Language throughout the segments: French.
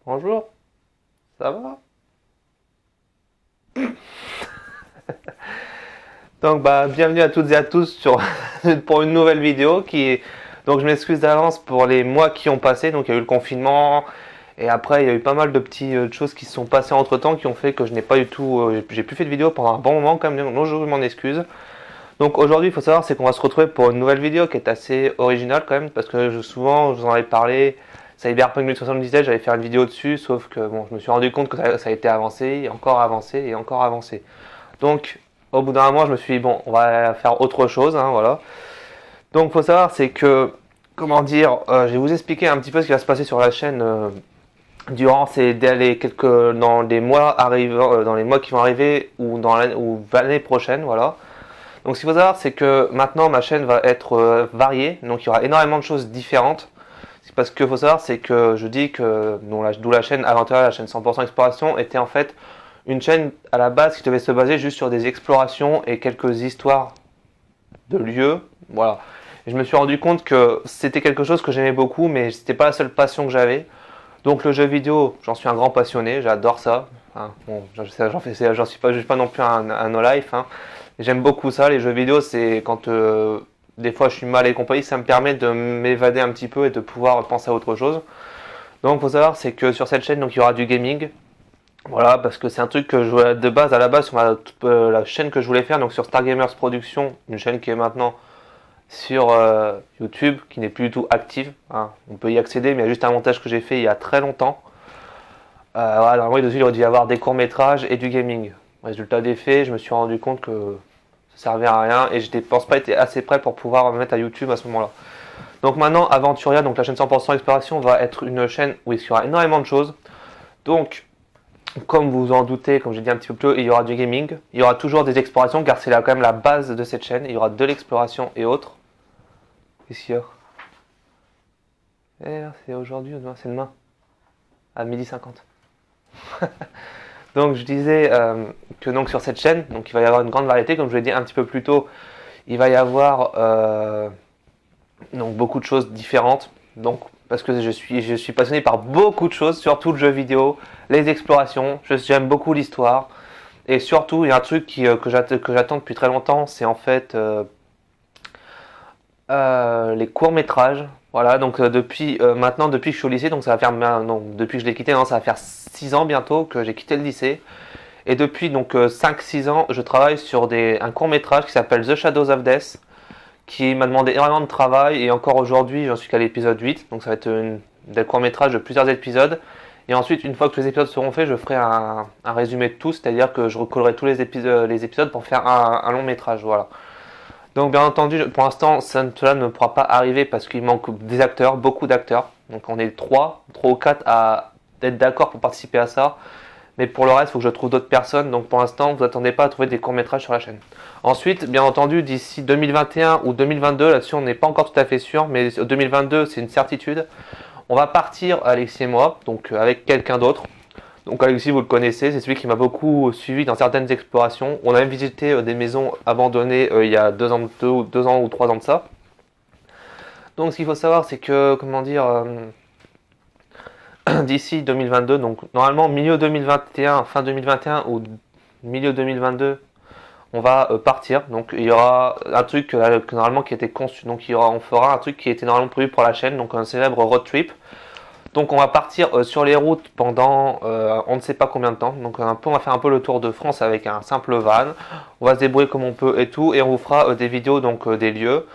Bonjour, ça va? Donc bienvenue à toutes et à tous pour une nouvelle vidéo donc je m'excuse d'avance pour les mois qui ont passé. Donc il y a eu le confinement et après il y a eu pas mal de petites choses qui se sont passées entre temps qui ont fait que je n'ai pas du tout j'ai plus fait de vidéo pendant un bon moment quand même, donc je m'en excuse. Donc aujourd'hui il faut savoir c'est qu'on va se retrouver pour une nouvelle vidéo qui est assez originale quand même parce que souvent je vous en avais parlé. Cyberpunk 2077, j'allais faire une vidéo dessus, sauf que bon, je me suis rendu compte que ça a été avancé, et encore avancé, et encore avancé. Donc, au bout d'un mois, je me suis dit, bon, on va faire autre chose, hein, voilà. Donc, faut savoir, c'est que, comment dire, je vais vous expliquer un petit peu ce qui va se passer sur la chaîne durant dans les mois arrivants, dans les mois qui vont arriver ou dans l'année prochaine, voilà. Donc, ce qu'il faut savoir, c'est que maintenant, ma chaîne va être variée, donc il y aura énormément de choses différentes. Parce qu'il faut savoir, c'est que je dis que d'où la chaîne Aventura, la chaîne 100% Exploration, était en fait une chaîne à la base qui devait se baser juste sur des explorations et quelques histoires de lieux. Voilà. Et je me suis rendu compte que c'était quelque chose que j'aimais beaucoup, mais c'était pas la seule passion que j'avais. Donc le jeu vidéo, j'en suis un grand passionné, j'adore ça. Hein, bon, j'en suis pas, je suis pas non plus un no-life. Hein. J'aime beaucoup ça. Les jeux vidéo, c'est quand des fois je suis mal et compagnie, ça me permet de m'évader un petit peu et de pouvoir penser à autre chose. Donc, faut savoir, c'est que sur cette chaîne, donc il y aura du gaming. Voilà, parce que c'est un truc que je voulais de base, à la base, sur la chaîne que je voulais faire, donc sur Stargamers Productions, une chaîne qui est maintenant sur YouTube, qui n'est plus du tout active. Hein. On peut y accéder, mais il y a juste un montage que j'ai fait il y a très longtemps. Voilà, normalement, dessus, il aurait dû y avoir des courts-métrages et du gaming. Résultat des faits, je me suis rendu compte que ça servait à rien et je ne pense pas été assez prêt pour pouvoir me mettre à YouTube à ce moment-là. Donc maintenant, Aventuria, donc la chaîne 100% Exploration, va être une chaîne où il y aura énormément de choses. Donc, comme vous en doutez, comme j'ai dit un petit peu plus tôt, il y aura du gaming, il y aura toujours des explorations, car c'est là quand même la base de cette chaîne. Il y aura de l'exploration et autres. Qu'est-ce qu'il y a? C'est aujourd'hui ou demain? C'est demain, à 12h50. Donc je disais que donc sur cette chaîne, donc il va y avoir une grande variété, comme je l'ai dit un petit peu plus tôt, il va y avoir donc beaucoup de choses différentes. Donc parce que je suis passionné par beaucoup de choses, surtout le jeu vidéo, les explorations. J'aime beaucoup l'histoire. Et surtout, il y a un truc que j'attends depuis très longtemps, c'est en fait les courts-métrages. Voilà, donc maintenant, depuis que je suis au lycée, donc ça va faire, non, depuis que je l'ai quitté, non, ça va faire 6 ans bientôt que j'ai quitté le lycée. Et depuis donc 5-6 ans, je travaille sur un court-métrage qui s'appelle The Shadows of Death, qui m'a demandé énormément de travail. Et encore aujourd'hui, j'en suis qu'à l'épisode 8, donc ça va être des courts-métrages de plusieurs épisodes. Et ensuite, une fois que les épisodes seront faits, je ferai un résumé de tout, c'est-à-dire que je recollerai tous les épisodes pour faire un long métrage. Voilà. Donc, bien entendu, pour l'instant, cela ne pourra pas arriver parce qu'il manque des acteurs, beaucoup d'acteurs. Donc, on est 3 ou 4 à être d'accord pour participer à ça. Mais pour le reste, il faut que je trouve d'autres personnes. Donc, pour l'instant, vous attendez pas à trouver des courts-métrages sur la chaîne. Ensuite, bien entendu, d'ici 2021 ou 2022, là-dessus, on n'est pas encore tout à fait sûr, mais 2022, c'est une certitude. On va partir, Alexis et moi, donc avec quelqu'un d'autre. Donc Alexis, vous le connaissez, c'est celui qui m'a beaucoup suivi dans certaines explorations. On a même visité des maisons abandonnées il y a 2 ans ou 3 ans de ça. Donc ce qu'il faut savoir, c'est que, comment dire, d'ici 2022, donc normalement milieu 2021, fin 2021 ou milieu 2022, on va partir. Donc il y aura un truc que normalement qui était conçu, donc on fera un truc qui était normalement prévu pour la chaîne, donc un célèbre road trip. Donc on va partir sur les routes pendant on ne sait pas combien de temps. Donc on va faire un peu le tour de France avec un simple van. On va se débrouiller comme on peut et tout. Et on vous fera des vidéos donc des lieux.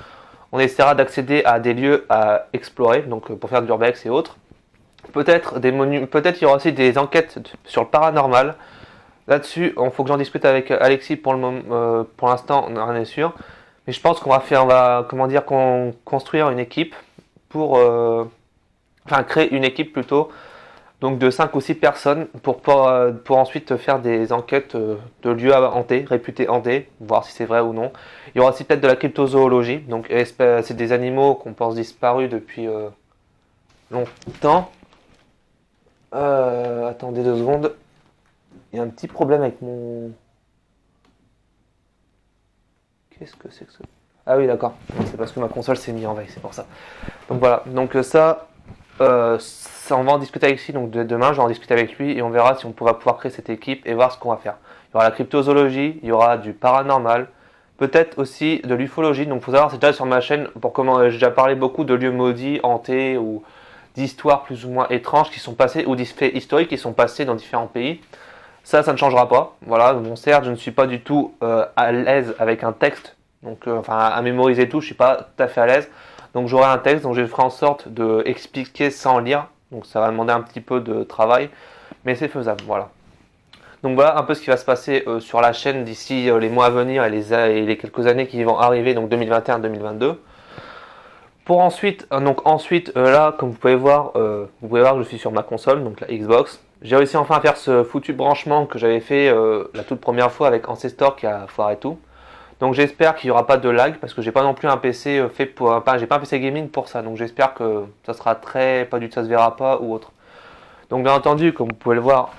On essaiera d'accéder à des lieux à explorer, donc pour faire de l'urbex et autres. Peut-être des monuments, peut-être il y aura aussi des enquêtes sur le paranormal. Là-dessus, il faut que j'en discute avec Alexis pour l'instant, on n'a rien n'est sûr. Mais je pense on va comment dire, construire une équipe pour créer une équipe plutôt, donc de 5 ou 6 personnes pour ensuite faire des enquêtes de lieux hantés, réputés hantés, voir si c'est vrai ou non. Il y aura aussi peut-être de la cryptozoologie, donc c'est des animaux qu'on pense disparus depuis longtemps. Attendez 2 secondes, il y a un petit problème avec mon... Qu'est-ce que c'est que ça? Ah oui, d'accord, c'est parce que ma console s'est mise en veille, c'est pour ça. Donc voilà, donc ça, on va en discuter avec lui, donc demain je vais en discuter avec lui et on verra si on pourra pouvoir créer cette équipe et voir ce qu'on va faire. Il y aura la cryptozoologie, il y aura du paranormal, peut-être aussi de l'ufologie. Donc faut savoir, c'est déjà sur ma chaîne, pour comment j'ai déjà parlé beaucoup de lieux maudits, hantés ou d'histoires plus ou moins étranges qui sont passées ou d'faits historiques qui sont passés dans différents pays. Ça ne changera pas. Voilà, bon certes, je ne suis pas du tout à l'aise avec un texte, donc enfin à mémoriser tout, je suis pas tout à fait à l'aise. Donc j'aurai un texte, donc je ferai en sorte de expliquer sans lire. Donc ça va demander un petit peu de travail, mais c'est faisable. Voilà. Donc voilà un peu ce qui va se passer sur la chaîne d'ici les mois à venir et les quelques années qui vont arriver, donc 2021-2022. Pour ensuite, là, comme vous pouvez voir que je suis sur ma console, donc la Xbox. J'ai réussi enfin à faire ce foutu branchement que j'avais fait la toute première fois avec Ancestor qui a foiré tout. Donc j'espère qu'il n'y aura pas de lag parce que j'ai pas non plus un PC fait pour, j'ai pas un PC gaming pour ça. Donc j'espère que ça sera ça se verra pas ou autre. Donc bien entendu, comme vous pouvez le voir,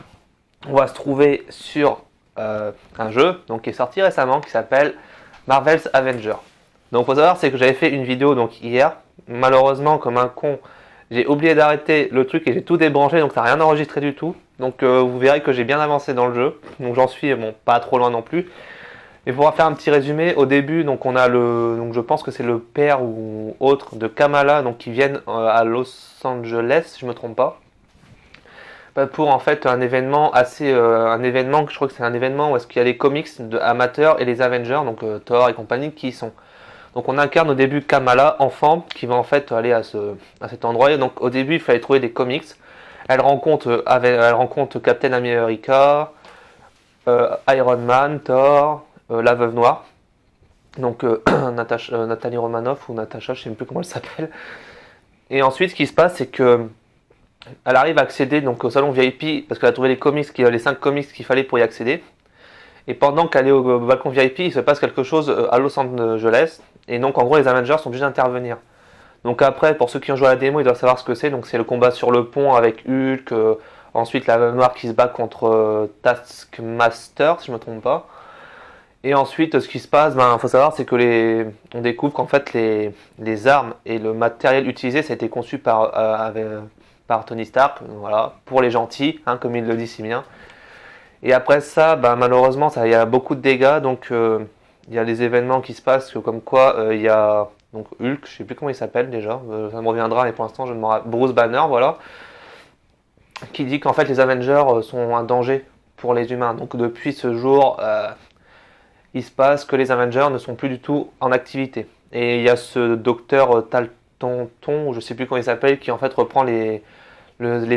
on va se trouver sur un jeu donc qui est sorti récemment qui s'appelle Marvel's Avengers. Donc faut savoir c'est que j'avais fait une vidéo donc hier. Malheureusement comme un con, j'ai oublié d'arrêter le truc et j'ai tout débranché donc ça n'a rien enregistré du tout. Donc vous verrez que j'ai bien avancé dans le jeu. Donc j'en suis bon pas trop loin non plus. Mais pour faire un petit résumé, au début, donc on a donc je pense que c'est le père ou autre de Kamala, donc qui viennent à Los Angeles, si je me trompe pas, pour en fait un événement un événement que je crois que c'est un événement où est-ce qu'il y a les comics de amateurs et les Avengers, donc Thor et compagnie, qui y sont. Donc on incarne au début Kamala, enfant, qui va en fait aller à cet endroit. Et donc au début, il fallait trouver des comics. Elle rencontre Captain America, Iron Man, Thor, la Veuve Noire, donc Nathalie Romanoff ou Natasha, je ne sais même plus comment elle s'appelle. Et ensuite, ce qui se passe, c'est que elle arrive à accéder donc au salon VIP parce qu'elle a trouvé les 5 comics qu'il fallait pour y accéder. Et pendant qu'elle est au balcon VIP, il se passe quelque chose à Los Angeles. Et donc, en gros, les Avengers sont obligés d'intervenir. Donc après, pour ceux qui ont joué à la démo, ils doivent savoir ce que c'est. Donc c'est le combat sur le pont avec Hulk. Ensuite, la Veuve Noire qui se bat contre Taskmaster, si je ne me trompe pas. Et ensuite, ce qui se passe, faut savoir, c'est que on découvre qu'en fait les armes et le matériel utilisé, ça a été conçu par Tony Stark, voilà, pour les gentils, hein, comme il le dit si bien. Et après ça, malheureusement, il y a beaucoup de dégâts, donc il y a des événements qui se passent, comme quoi il y a donc Hulk, je sais plus comment il s'appelle déjà, ça me reviendra, mais pour l'instant je ne me rappelle, Bruce Banner, voilà, qui dit qu'en fait les Avengers sont un danger pour les humains. Donc depuis ce jour, il se passe que les Avengers ne sont plus du tout en activité. Et il y a ce docteur Taltonton, je sais plus comment il s'appelle, qui en fait reprend les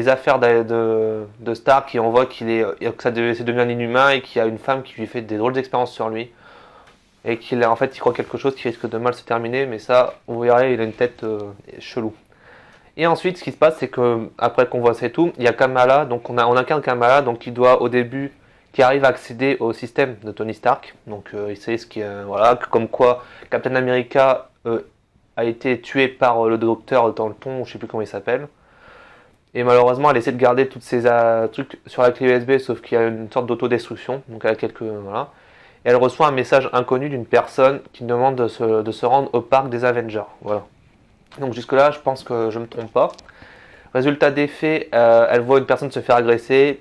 affaires de Stark, qui envoie que c'est devenu un inhumain et qu'il y a une femme qui lui fait des drôles d'expériences sur lui. Et qu'il en fait il croit quelque chose qui risque de mal se terminer, mais ça, vous verrez, il a une tête chelou. Et ensuite, ce qui se passe, c'est que après qu'on voit ça et tout, il y a Kamala, donc on incarne Kamala, donc qui doit au début qui arrive à accéder au système de Tony Stark. Donc il sait ce qui voilà, comme quoi Captain America a été tué par le docteur dans le pont, je sais plus comment il s'appelle. Et malheureusement, elle essaie de garder tous ces trucs sur la clé USB, sauf qu'il y a une sorte d'autodestruction. Donc elle a voilà. Et elle reçoit un message inconnu d'une personne qui demande de se rendre au parc des Avengers. Voilà. Donc jusque là, je pense que je me trompe pas. Résultat des faits, elle voit une personne se faire agresser.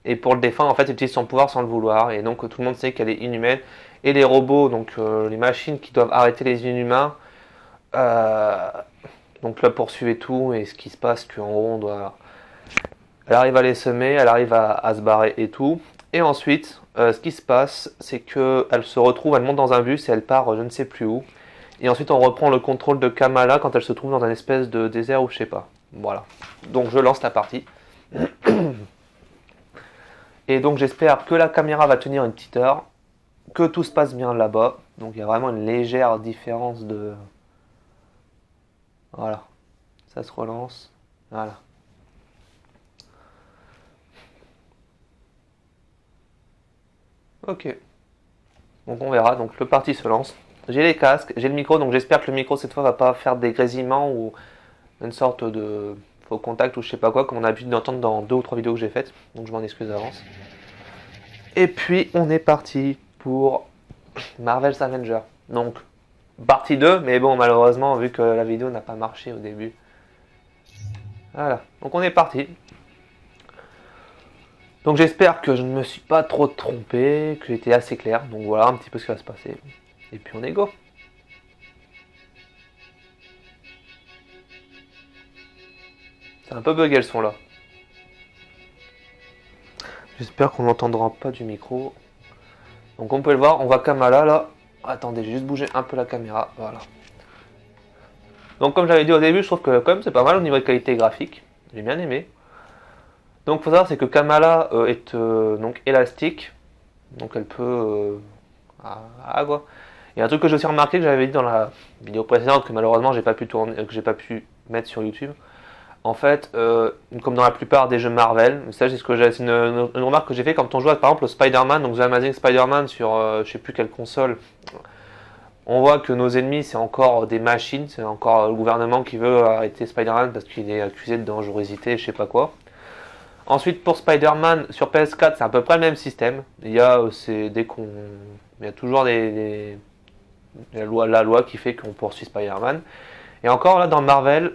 Et pour le défendre, en fait, elle utilise son pouvoir sans le vouloir. Et donc, tout le monde sait qu'elle est inhumaine. Et les robots, donc les machines qui doivent arrêter les inhumains, donc la poursuivent et tout. Et ce qui se passe, qu'en gros, elle arrive à les semer, elle arrive à se barrer et tout. Et ensuite, ce qui se passe, c'est qu'elle se retrouve, elle monte dans un bus et elle part je ne sais plus où. Et ensuite, on reprend le contrôle de Kamala quand elle se trouve dans un espèce de désert ou je sais pas. Voilà. Donc, je lance la partie. Et donc j'espère que la caméra va tenir une petite heure, que tout se passe bien là-bas. Donc il y a vraiment une légère différence de... Voilà, ça se relance. Voilà. Ok. Donc on verra, donc le parti se lance. J'ai les casques, j'ai le micro, donc j'espère que le micro cette fois va pas faire des grésillements ou une sorte de faux contact ou je sais pas quoi, comme on a l'habitude d'entendre dans 2 ou 3 vidéos que j'ai faites. Donc je m'en excuse d'avance. Et puis on est parti pour Marvel's Avengers. Donc partie 2, mais bon malheureusement vu que la vidéo n'a pas marché au début. Voilà, donc on est parti. Donc j'espère que je ne me suis pas trop trompé, que j'étais assez clair. Donc voilà un petit peu ce qui va se passer. Et puis on est go. C'est un peu bugué le son là. J'espère qu'on n'entendra pas du micro. Donc on peut le voir, on voit Kamala là. Attendez, j'ai juste bougé un peu la caméra. Voilà. Donc comme j'avais dit au début, je trouve que quand même c'est pas mal au niveau de qualité graphique. J'ai bien aimé. Donc faut savoir c'est que Kamala est donc élastique. Donc elle peut... quoi. Et un truc que j'ai aussi remarqué que j'avais dit dans la vidéo précédente que malheureusement j'ai pas pu tourner, que j'ai pas pu mettre sur YouTube. En fait, comme dans la plupart des jeux Marvel, ça c'est une remarque que j'ai fait quand on joue par exemple au Spider-Man, donc The Amazing Spider-Man sur je sais plus quelle console. On voit que nos ennemis c'est encore des machines, c'est encore le gouvernement qui veut arrêter Spider-Man parce qu'il est accusé de dangerosité, je sais pas quoi. Ensuite pour Spider-Man sur PS4 c'est à peu près le même système. Il y a toujours la loi qui fait qu'on poursuit Spider-Man. Et encore là dans Marvel,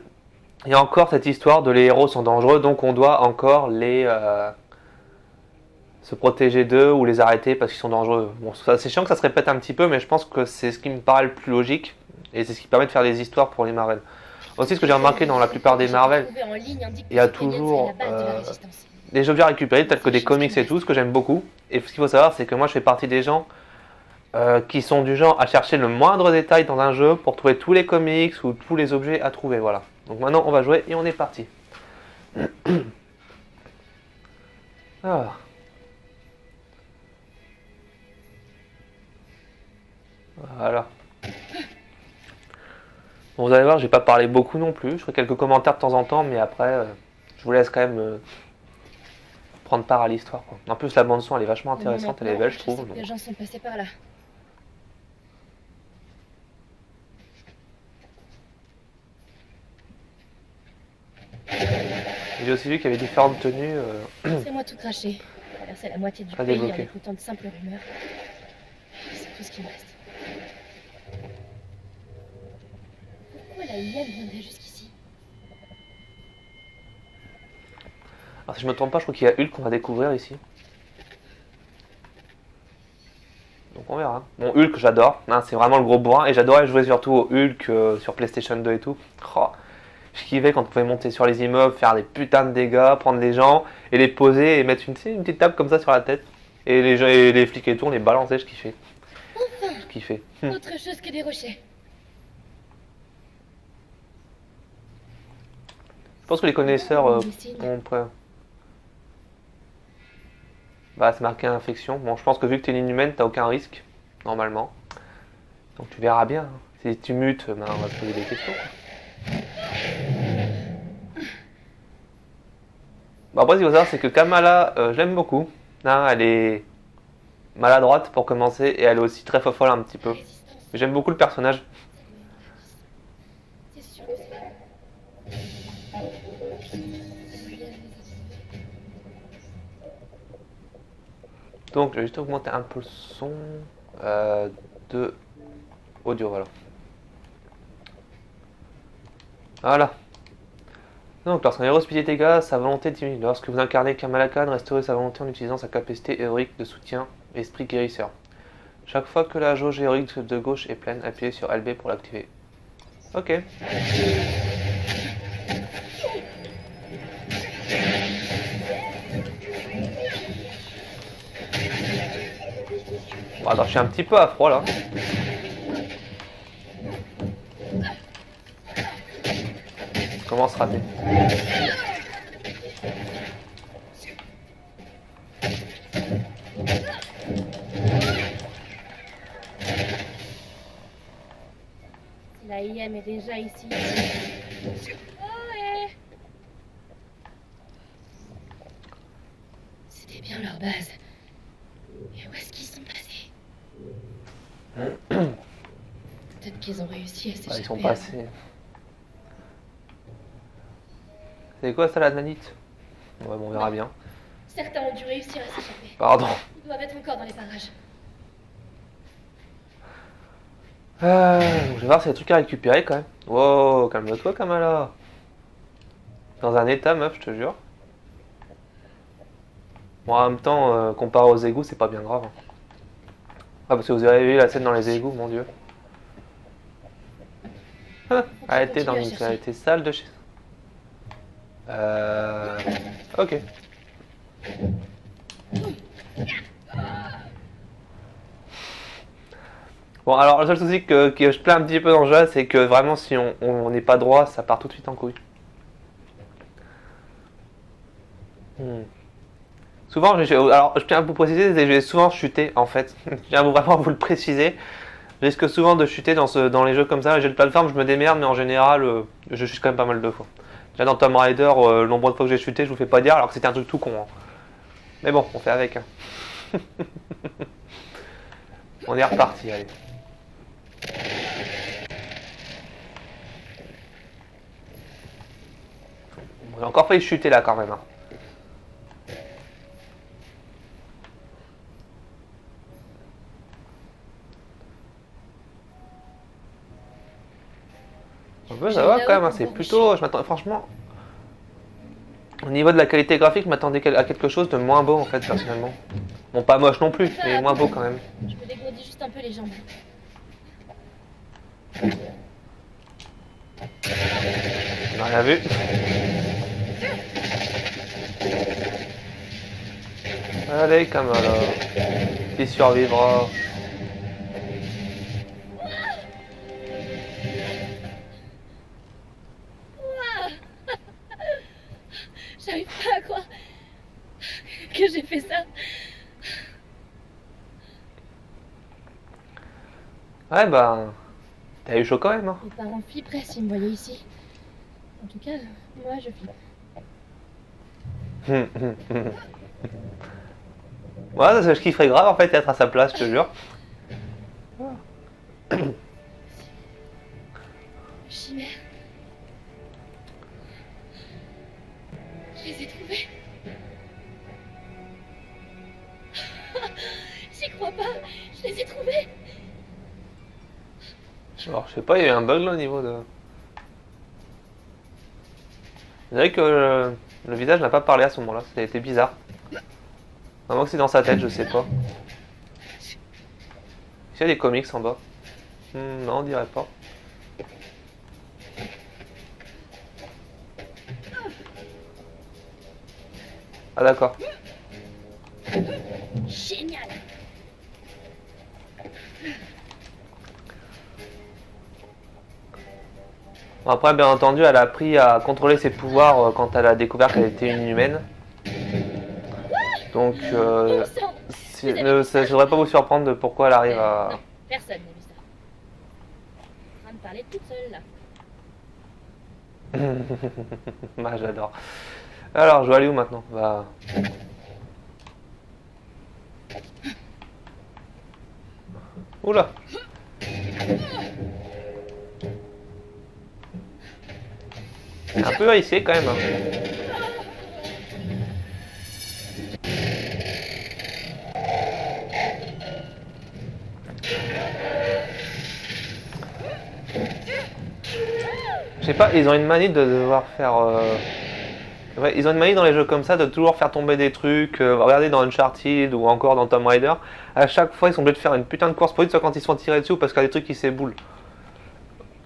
il y a encore cette histoire de les héros sont dangereux, donc on doit encore se protéger d'eux ou les arrêter parce qu'ils sont dangereux. Bon, c'est chiant que ça se répète un petit peu, mais je pense que c'est ce qui me paraît le plus logique et c'est ce qui permet de faire des histoires pour les Marvel. Aussi, ce que j'ai remarqué dans la plupart des Marvel, il y a toujours des objets à récupérer, tels que des comics et tout, ce que j'aime beaucoup. Et ce qu'il faut savoir, c'est que moi je fais partie des gens qui sont du genre à chercher le moindre détail dans un jeu pour trouver tous les comics ou tous les objets à trouver. Voilà. Donc maintenant on va jouer et on est parti. Alors. Voilà. Bon, vous allez voir, j'ai pas parlé beaucoup non plus. Je ferai quelques commentaires de temps en temps, mais après, je vous laisse quand même prendre part à l'histoire. En plus, la bande son, elle est vachement intéressante, elle est belle, je trouve. Donc. Les gens sont passés par là. J'ai aussi vu qu'il y avait différentes tenues. C'est moi tout craché. Traverser la moitié du Pas pays débloqué. en écoutant de simples rumeurs. C'est tout ce qui me reste. Pourquoi la IM viendrait jusqu'ici? Alors si je me trompe pas, je crois qu'il y a Hulk qu'on va découvrir ici. Donc on verra. Bon, Hulk, j'adore. Hein, c'est vraiment le gros bourrin. Et j'adorais jouer surtout au Hulk sur PlayStation 2 et tout. Oh, je kiffais quand on pouvait monter sur les immeubles, faire des putains de dégâts, prendre les gens et les poser et mettre une petite table comme ça sur la tête. Et les flics et tout, on les balançait, je kiffais. Enfin, Je kiffais. autre chose que des rochers. Je pense que les connaisseurs ont prêt. Bah, c'est marqué infection. Bon, je pense que vu que t'es une inhumaine, t'as aucun risque, normalement. Donc tu verras bien. Si tu mutes, ben, on va te poser des questions. Bon, après, ce qu'il faut savoir, c'est que Kamala, je l'aime beaucoup. Hein, elle est maladroite pour commencer, et elle est aussi très fofolle un petit peu. J'aime beaucoup le personnage. C'est sûr que Donc, je vais juste augmenter un peu le son de audio, voilà. Voilà. Donc, lorsqu'un héros subit des dégâts, sa volonté diminue. Lorsque vous incarnez Kamala Khan, restaurez sa volonté en utilisant sa capacité héroïque de soutien Esprit Guérisseur. Chaque fois que la jauge héroïque de gauche est pleine, appuyez sur LB pour l'activer. Ok. Bon, attends, je suis un petit peu à froid là. Comment se rater? la IM est déjà ici. Oh, c'était bien leur base. Et où est-ce qu'ils sont passés? Peut-être qu'ils ont réussi à s'échapper. Ils sont passés. C'est quoi ça la nanite? Ouais, bon, on verra bien. Certains ont dû réussir à s'échapper. Pardon. Ils doivent être encore dans les parages. Donc je vais voir s'il y a des trucs à récupérer quand même. Wow, calme-toi Kamala. dans un état, meuf, je te jure. Bon, en même temps, comparé aux égouts, c'est pas bien grave. Ah, parce que vous avez vu la scène dans les égouts, mon dieu. Ah, elle était dans une elle était sale de chez. Ok. Bon, alors le seul souci que je plains un petit peu dans le jeu, c'est que vraiment, si on n'est pas droit, ça part tout de suite en couille. Souvent, alors je tiens à vous préciser, je vais souvent chuter en fait. Je tiens vraiment à vous le préciser. Je risque souvent de chuter dans les jeux comme ça. Les jeux de plateforme, je me démerde, mais en général, je chute quand même pas mal de fois. Déjà dans Tomb Raider, le nombre de fois que j'ai chuté, je vous fais pas dire, alors que c'était un truc tout con. Hein. Mais bon, on fait avec. Hein. On est reparti, allez. On a encore failli chuter là quand même. Hein. Un peu, ça va quand même, hein. C'est plutôt. Je m'attends, franchement. Au niveau de la qualité graphique, je m'attendais à quelque chose de moins beau en fait, personnellement. Bon, pas moche non plus, mais moins beau quand même. Je me dégourdis juste un peu les jambes. On n'a rien vu. Allez, comme alors. Qui survivra? J'arrive pas à croire que j'ai fait ça. Ouais, bah. T'as eu chaud quand même, hein. Mes parents flipperaient s'ils me voyaient ici. En tout cas, moi je flippe. Ouais, je kifferais grave en fait être à sa place, je te jure. Chimère. Je les ai trouvés. J'y crois pas. Je les ai trouvés. Alors, je sais pas, il y a eu un bug là au niveau de. Je dirais que le visage n'a pas parlé à ce moment-là, ça a été bizarre. À moins que c'est dans sa tête, je sais pas. Est-ce qu'il y a des comics en bas? Non, on dirait pas. Ah d'accord. Génial. Bon, après, bien entendu, elle a appris à contrôler ses pouvoirs quand elle a découvert qu'elle était une humaine. Donc, ça ne devrait pas vous surprendre de pourquoi elle arrive à... Non, personne n'a vu ça. En train de parler toute seule là. Bah, j'adore. Alors, je vais aller où maintenant? Bah... Oula! C'est un peu risqué quand même. Hein. Je sais pas, ils ont une manie de devoir faire... Ouais, ils ont une manie dans les jeux comme ça de toujours faire tomber des trucs. Regardez dans Uncharted ou encore dans Tomb Raider. À chaque fois, ils sont obligés de faire une putain de course poursuite, soit quand ils se font tirer dessus ou parce qu'il y a des trucs qui s'éboulent.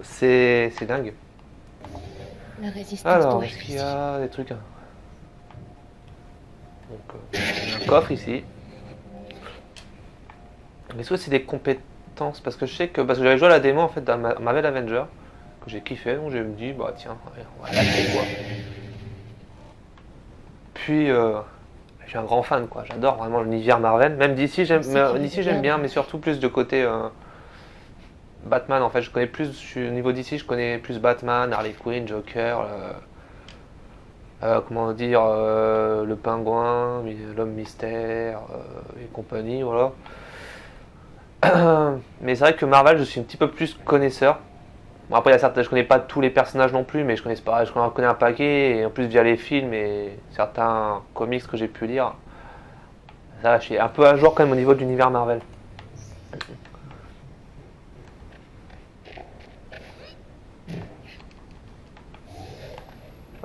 C'est dingue. La résistance Alors, doit est-ce être qu'il y ici. a des trucs? Donc, il y a un coffre ici. Est-ce que c'est des compétences? Parce que je sais que j'avais joué à la démo en fait dans Marvel Avenger que j'ai kiffé, donc je me dis bah tiens, ouais, on va l'acheter quoi. Puis je suis un grand fan quoi, j'adore vraiment l'univers Marvel. Même d'ici j'aime bien, mais surtout plus de côté Batman en fait. Je connais plus, au niveau d'ici je connais plus Batman, Harley Quinn, Joker. Comment dire, le pingouin, l'homme mystère et compagnie, voilà. Mais c'est vrai que Marvel, je suis un petit peu plus connaisseur. Bon, après, il y a certains, je connais pas tous les personnages non plus, mais je connais un paquet, et en plus via les films et certains comics que j'ai pu lire. Ça, je suis un peu à jour quand même au niveau de l'univers Marvel.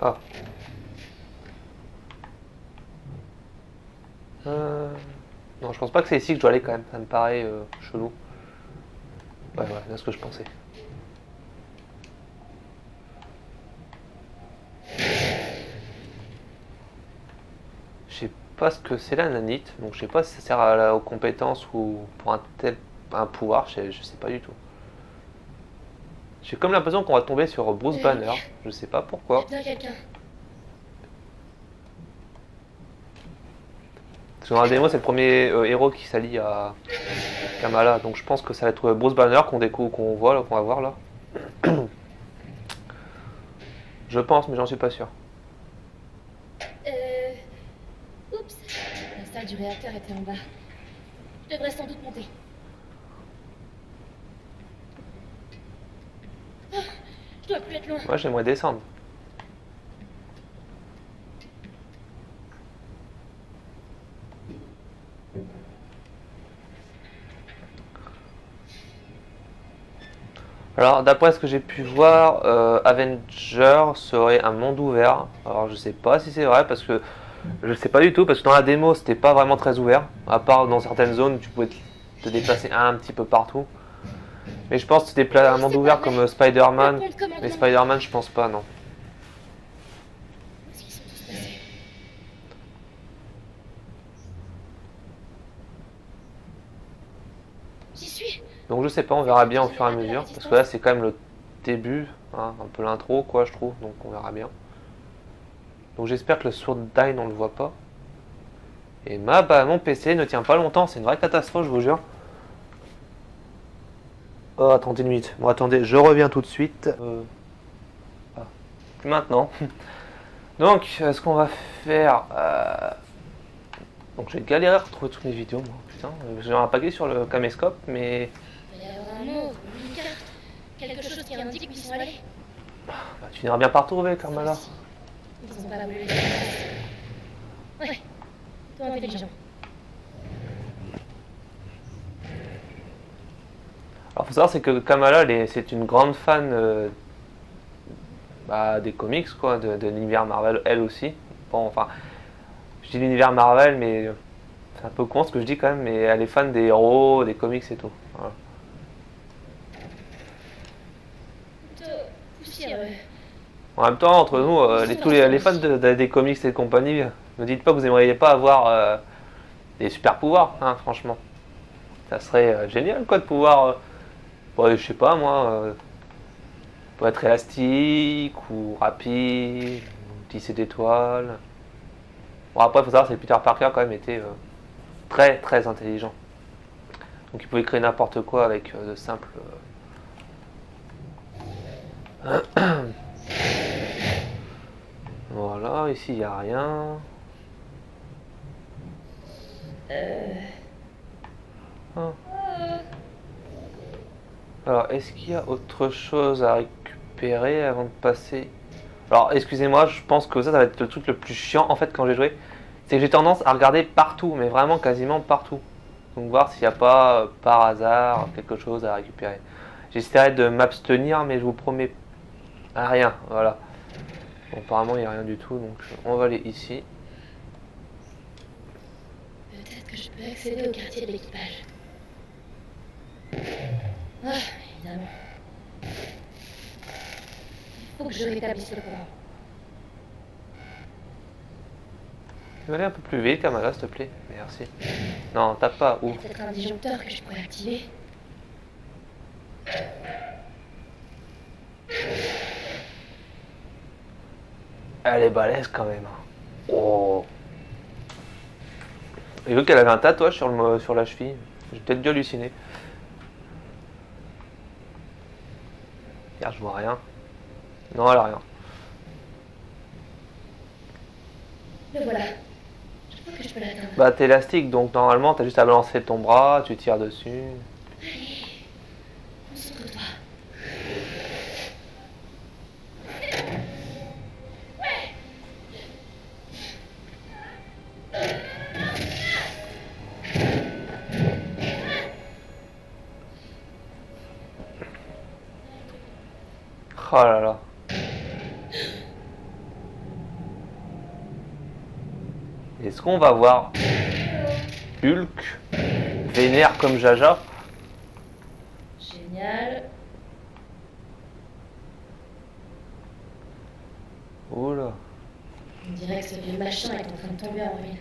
Ah. Non, je pense pas que c'est ici que je dois aller quand même. Ça me paraît chelou. Ouais, c'est ce que je pensais. Je sais pas ce que c'est la nanite, donc je sais pas si ça sert aux compétences ou pour un pouvoir, je sais pas du tout. J'ai comme l'impression qu'on va tomber sur Bruce Banner, je sais pas Il y a pourquoi. bien quelqu'un. Parce que dans la démo, c'est le premier héros qui s'allie à Kamala, donc je pense que ça va être Bruce Banner qu'on découvre, qu'on voit, là, qu'on va voir là. Je pense, mais j'en suis pas sûr. Oups. La salle du réacteur était en bas. Je devrais sans doute monter. Oh, je dois plus être loin. Moi, j'aimerais descendre. Alors, d'après ce que j'ai pu voir, Avenger serait un monde ouvert. Alors, je sais pas si c'est vrai parce que je sais pas du tout parce que dans la démo, c'était pas vraiment très ouvert. À part dans certaines zones, tu pouvais te déplacer un petit peu partout. Mais je pense que c'était un monde ouvert comme Spider-Man. Le pont de commandement. Mais Spider-Man, je pense pas, non. Où est-ce qu'ils sont tous passés? J'y suis. Donc, je sais pas, on verra bien au fur et à mesure. Parce que là, c'est quand même le début, hein, un peu l'intro, quoi, je trouve. Donc, on verra bien. Donc, j'espère que le Sword Dine, on le voit pas. Et mon PC ne tient pas longtemps, c'est une vraie catastrophe, je vous jure. Oh, attendez une minute. Bon, attendez, je reviens tout de suite. Ah, plus maintenant. Donc, ce qu'on va faire... Donc, j'ai galéré à retrouver toutes mes vidéos, moi. Putain, j'ai un paquet sur le caméscope, mais... Il doit y avoir un mot, une carte. Quelque chose qui indique où ils sont allés. Bah, tu finiras bien par retrouver, Carmela. Ils ont pas voulu les Ouais. Toi intelligent. Alors, faut savoir, c'est que Kamala, c'est une grande fan des comics, quoi, de l'univers Marvel, elle aussi. Bon, enfin, je dis l'univers Marvel, mais c'est un peu con ce que je dis quand même, mais elle est fan des héros, des comics et tout. Voilà. Plutôt poussiéreux. En même temps, entre nous, tous les fans des comics et compagnie, ne dites pas que vous n'aimeriez pas avoir des super pouvoirs, hein, franchement. Ça serait génial, quoi, de pouvoir, ouais, je sais pas moi, pour être élastique ou rapide, ou tisser d'étoiles. Bon, après, il faut savoir que Peter Parker, quand même, était très très intelligent. Donc, il pouvait créer n'importe quoi avec de simples. Voilà, ici, il n'y a rien. Ah. Alors, est-ce qu'il y a autre chose à récupérer avant de passer? Alors, excusez-moi, je pense que ça va être le truc le plus chiant en fait quand j'ai joué. C'est que j'ai tendance à regarder partout, mais vraiment quasiment partout. Donc, voir s'il n'y a pas par hasard quelque chose à récupérer. J'essaierai de m'abstenir, mais je vous promets rien. Voilà. Bon, apparemment, il n'y a rien du tout, donc on va aller ici. Peut-être que je peux accéder au quartier de l'équipage. Ah, évidemment. Il faut que je rétablisse le courant. Tu vas aller un peu plus vite, Kamala, s'il te plaît. Merci. Non, tape pas. Il y Où? a peut-être un disjoncteur que je pourrais activer. Elle est balèze quand même. Oh. Et vu qu'elle avait un tatouage sur la cheville, j'ai peut-être dû halluciner. Regarde, je vois rien. Non, elle a rien. Le voilà. Je crois que je peux l'atteindre. Bah, t'es élastique, donc normalement, t'as juste à balancer ton bras, tu tires dessus. Allez, concentre-toi. Oh là là. Est-ce qu'on va voir Hulk, vénère comme Jaja. Génial. Oula. On dirait que ce vieux machin est en train de tomber en ruine.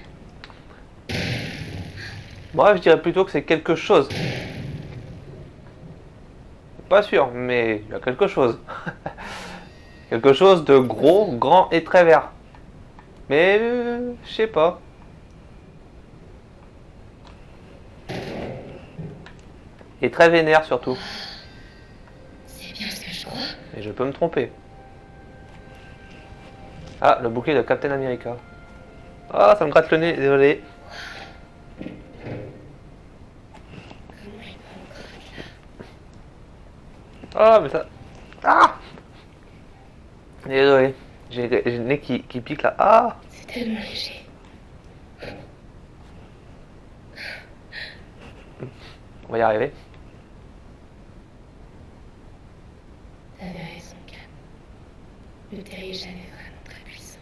Moi, je dirais plutôt que c'est quelque chose. Pas sûr, mais il y a quelque chose. Quelque chose de gros, grand et très vert. Mais je sais pas. Et très vénère surtout. C'est bien ce que je crois. Et je peux me tromper. Ah, le bouclier de Captain America. Ah, ça me gratte le nez, désolé. Comment il peut encore être là? Ah, mais ça... Ah, désolé. J'ai le nez qui pique là. Ah, C'est tellement léger. on va y arriver. T'avais raison, Cap. Le terrigène est vraiment très puissant.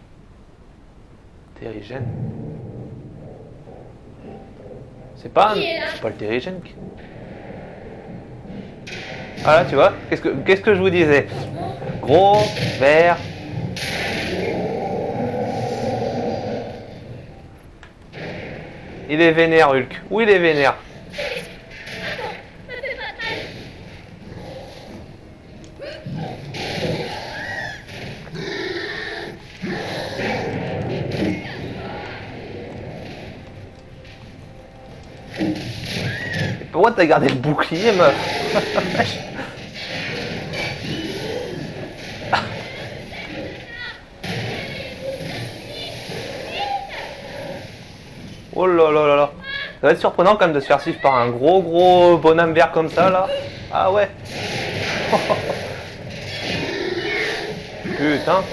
Terrigène. C'est pas Qui est là? c'est pas le terrigène. Ah là, tu vois, qu'est-ce que je vous disais? Gros, vert. Il est vénère, Hulk. Oui, il est vénère. Pourquoi t'as gardé le bouclier, meuf? Oh là là là là. Ça va être surprenant quand même de se faire suivre par un gros bonhomme vert comme ça là. Ah ouais. Putain.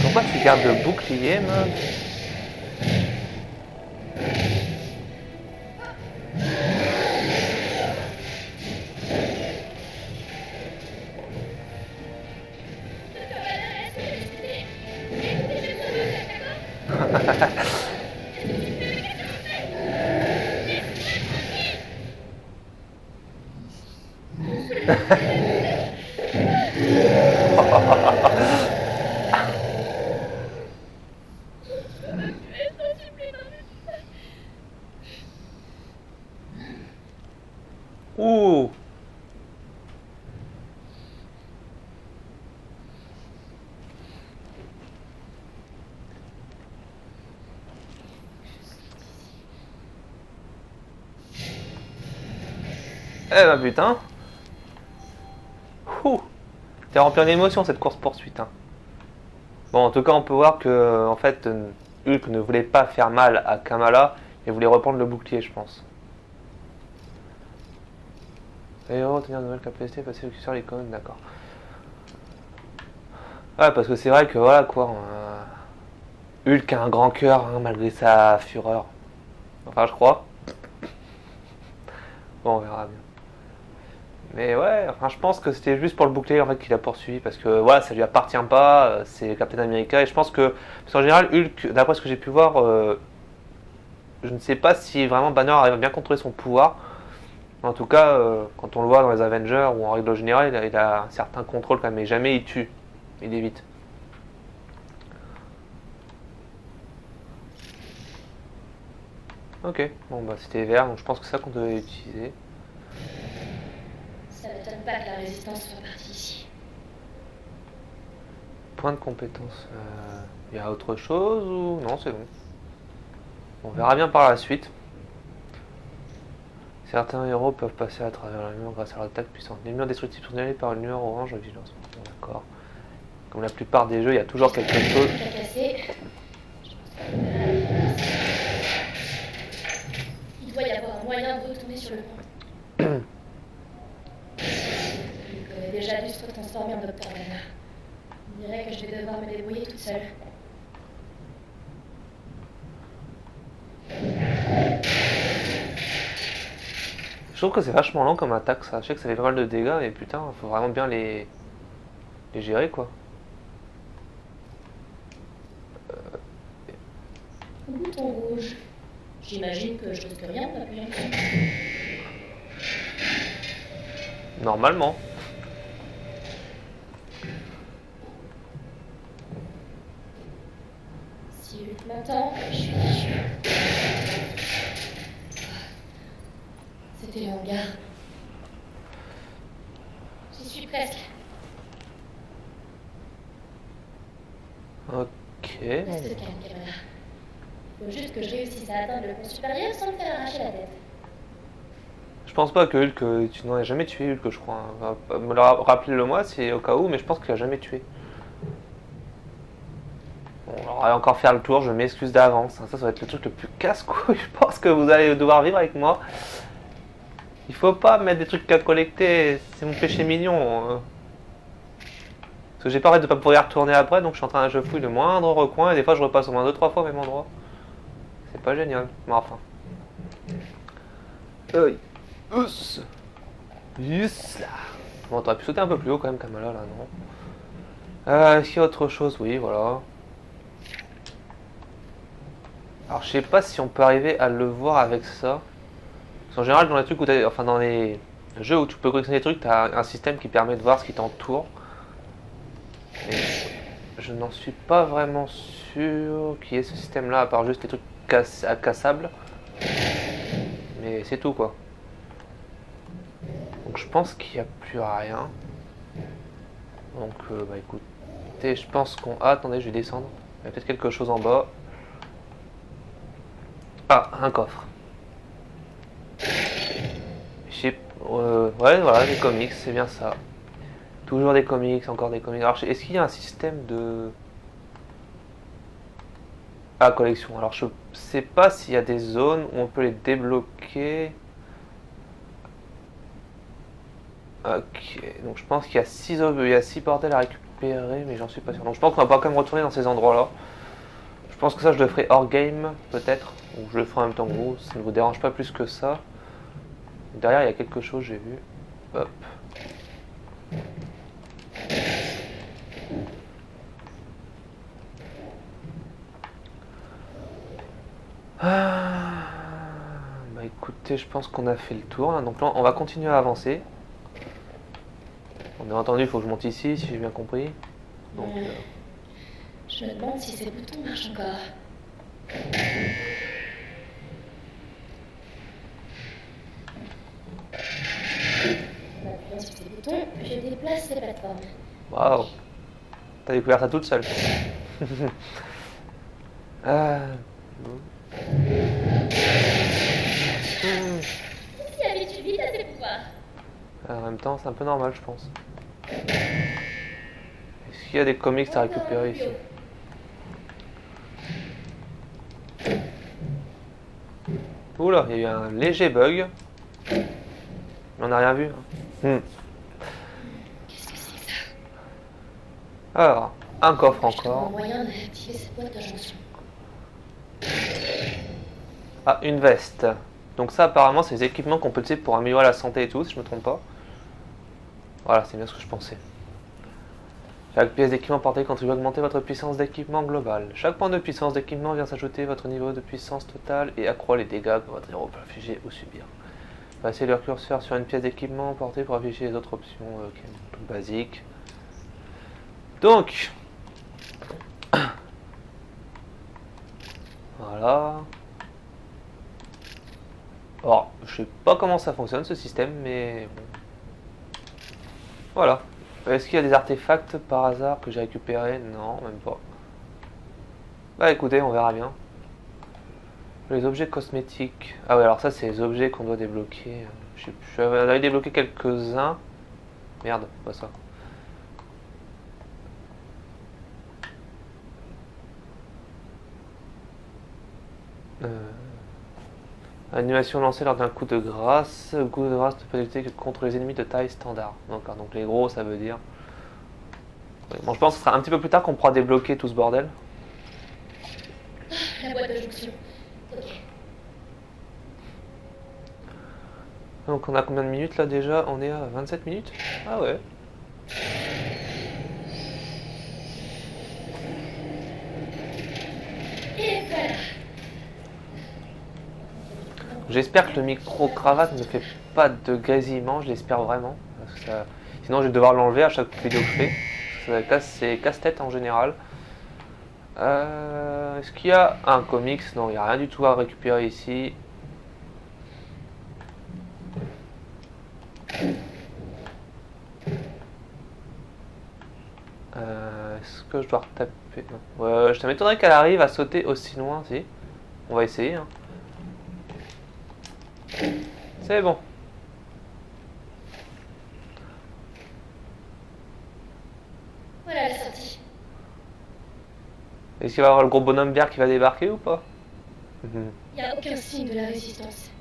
Pourquoi tu gardes le bouclier, meuf? Ouh. Eh bah putain. Ouh. T'es rempli en émotion cette course poursuite. Hein. Bon, en tout cas, on peut voir que en fait, Hulk ne voulait pas faire mal à Kamala et voulait reprendre le bouclier, je pense. Les héros obtenir de nouvelles capacités, passer sur l'icône, d'accord. Ouais, parce que c'est vrai que voilà quoi. Hulk a un grand cœur hein, malgré sa fureur. Enfin, je crois. Bon, on verra bien. Mais ouais, enfin, je pense que c'était juste pour le bouclier en fait qu'il a poursuivi parce que voilà, ça lui appartient pas. C'est Captain America et je pense que parce qu'en général, Hulk, d'après ce que j'ai pu voir, je ne sais pas si vraiment Banner arrive à bien contrôler son pouvoir. En tout cas, quand on le voit dans les Avengers ou en règle générale, il a un certain contrôle quand même, mais jamais il tue. Il évite. Ok, bon bah c'était vert, donc je pense que c'est ça qu'on devait utiliser. Ça m'étonne pas que la résistance soit partie ici. Point de compétence. Il y a autre chose ou... Non, c'est bon. On verra bien par la suite. Certains héros peuvent passer à travers la mur grâce à leur attaque puissante. Les murs destructifs sont signalés par une lueur orange de vigilance. Bon, d'accord. Comme la plupart des jeux, il y a toujours quelque chose. Il doit y avoir un moyen de retourner sur le pont. Il aurait déjà dû se transformer en Docteur Banner. On dirait que je vais devoir me débrouiller toute seule. trouve que c'est vachement lent comme attaque ça. Je sais que ça fait pas mal de dégâts, mais putain, faut vraiment bien les gérer quoi. Bouton rouge. J'imagine que je risque rien en appuyant dessus. Normalement. Si Hulk m'entend, je suis fichue. C'était le hangar. J'y suis presque. Ok. Reste calme, caméra. Faut juste que je réussisse à atteindre le pont supérieur sans me faire arracher la tête. Je pense pas que Hulk, tu n'en as jamais tué Hulk, je crois. Me rappelez-le moi, c'est au cas où, mais je pense qu'il a jamais tué. Bon, on va encore faire le tour, je m'excuse d'avance. Ça va être le truc le plus casse-couille, je pense que vous allez devoir vivre avec moi. Il faut pas mettre des trucs à collecter, c'est mon péché mignon. Parce que j'ai peur de pas pouvoir y retourner après, donc je fouille le moindre recoin et des fois je repasse au moins 2-3 fois au même endroit. C'est pas génial, mais enfin. Yes là. Bon, t'aurais pu sauter un peu plus haut quand même, Kamala, là, non? Est-ce qu'il y a autre chose? Oui, voilà. Alors, je sais pas si on peut arriver à le voir avec ça. Parce qu'en général, dans les trucs où enfin, dans les jeux où tu peux collectionner des trucs, t'as un système qui permet de voir ce qui t'entoure. Mais je n'en suis pas vraiment sûr qu'il y ait ce système-là, à part juste les trucs cassables. Mais c'est tout, quoi. Donc je pense qu'il n'y a plus rien. Donc bah écoutez, je pense qu'on... Ah, attendez, je vais descendre. Il y a peut-être quelque chose en bas. Ah, un coffre. Ouais, voilà, des comics, c'est bien ça. Toujours des comics, encore des comics. Alors, est-ce qu'il y a un système de... Ah, collection. Alors, je sais pas s'il y a des zones où on peut les débloquer. Ok, donc je pense qu'il y a 6 il y a 6 bordels à récupérer, mais j'en suis pas sûr. Donc je pense qu'on va pas quand même retourner dans ces endroits-là. Je pense que ça, je le ferai hors game, peut-être. Ou je le ferai en même temps que vous, ça ne vous dérange pas plus que ça. Derrière, il y a quelque chose, j'ai vu. Hop. Bah écoutez, je pense qu'on a fait le tour. Hein. Donc là, on va continuer à avancer. Bien entendu, il faut que je monte ici, si j'ai bien compris. Donc, Je me demande si ces boutons marchent encore. En appuyant sur ces boutons, je déplace ces plateformes. waouh, t'as découvert ça toute seule. On s'y habitue vite à ces pouvoirs. En même temps, c'est un peu normal, je pense. Est-ce qu'il y a des comics à récupérer ici? Oula, il y a eu un léger bug. Mais on n'a rien vu. Hein. Qu'est-ce que c'est que ça? Alors, un coffre Je trouve un encore. moyen d'activer cette boîte de jonction. Ah, une veste. Donc ça, apparemment, c'est les équipements qu'on peut utiliser pour améliorer la santé et tout, si je me trompe pas. Voilà, c'est bien ce que je pensais. Chaque pièce d'équipement portée contribue à augmenter votre puissance d'équipement globale. Chaque point de puissance d'équipement vient s'ajouter à votre niveau de puissance totale et accroît les dégâts que votre héros peut infliger ou subir. Passez le curseur sur une pièce d'équipement portée pour afficher les autres options. Ok, tout basique. Donc, voilà. Alors, je sais pas comment ça fonctionne ce système, mais bon. Voilà. Est-ce qu'il y a des artefacts par hasard que j'ai récupérés? Non, même pas. Bah écoutez, on verra bien. Les objets cosmétiques. Ah ouais, alors ça c'est les objets qu'on doit débloquer. Je sais plus, j'avais débloqué quelques-uns. Merde, pas ça. Animation lancée lors d'un coup de grâce. Le coup de grâce ne peut lutter que contre les ennemis de taille standard. D'accord, donc les gros ça veut dire. Ouais, bon, je pense que ce sera un petit peu plus tard qu'on pourra débloquer tout ce bordel. La boîte de jonction. Ok. Donc on a combien de minutes là déjà? On est à 27 minutes? Ah ouais. Et voilà. J'espère que le micro-cravate ne fait pas de grésillement, je l'espère vraiment. Parce que ça... Sinon je vais devoir l'enlever à chaque vidéo que je fais. C'est casse-tête en général. Est-ce qu'il y a un comics? Non, il n'y a rien du tout à récupérer ici. Est-ce que je dois retaper? Non. Je m'étonnerais qu'elle arrive à sauter aussi loin, si. On va essayer. Hein. C'est bon. Voilà la sortie. Est-ce qu'il va y avoir le gros bonhomme vert qui va débarquer ou pas? Il n'y a aucun signe de la résistance.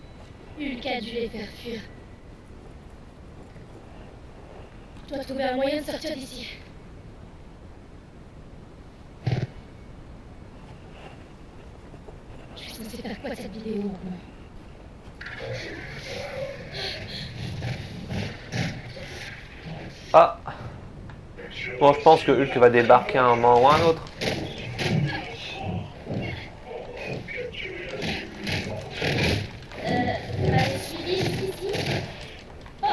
Hulk a dû les faire fuir. Je dois trouver un moyen de sortir d'ici. Je suis censée faire quoi de cette vidéo maintenant? Ah. Bon, je pense que Hulk va débarquer à un moment ou à un autre. Suivi jusqu'ici? Oh!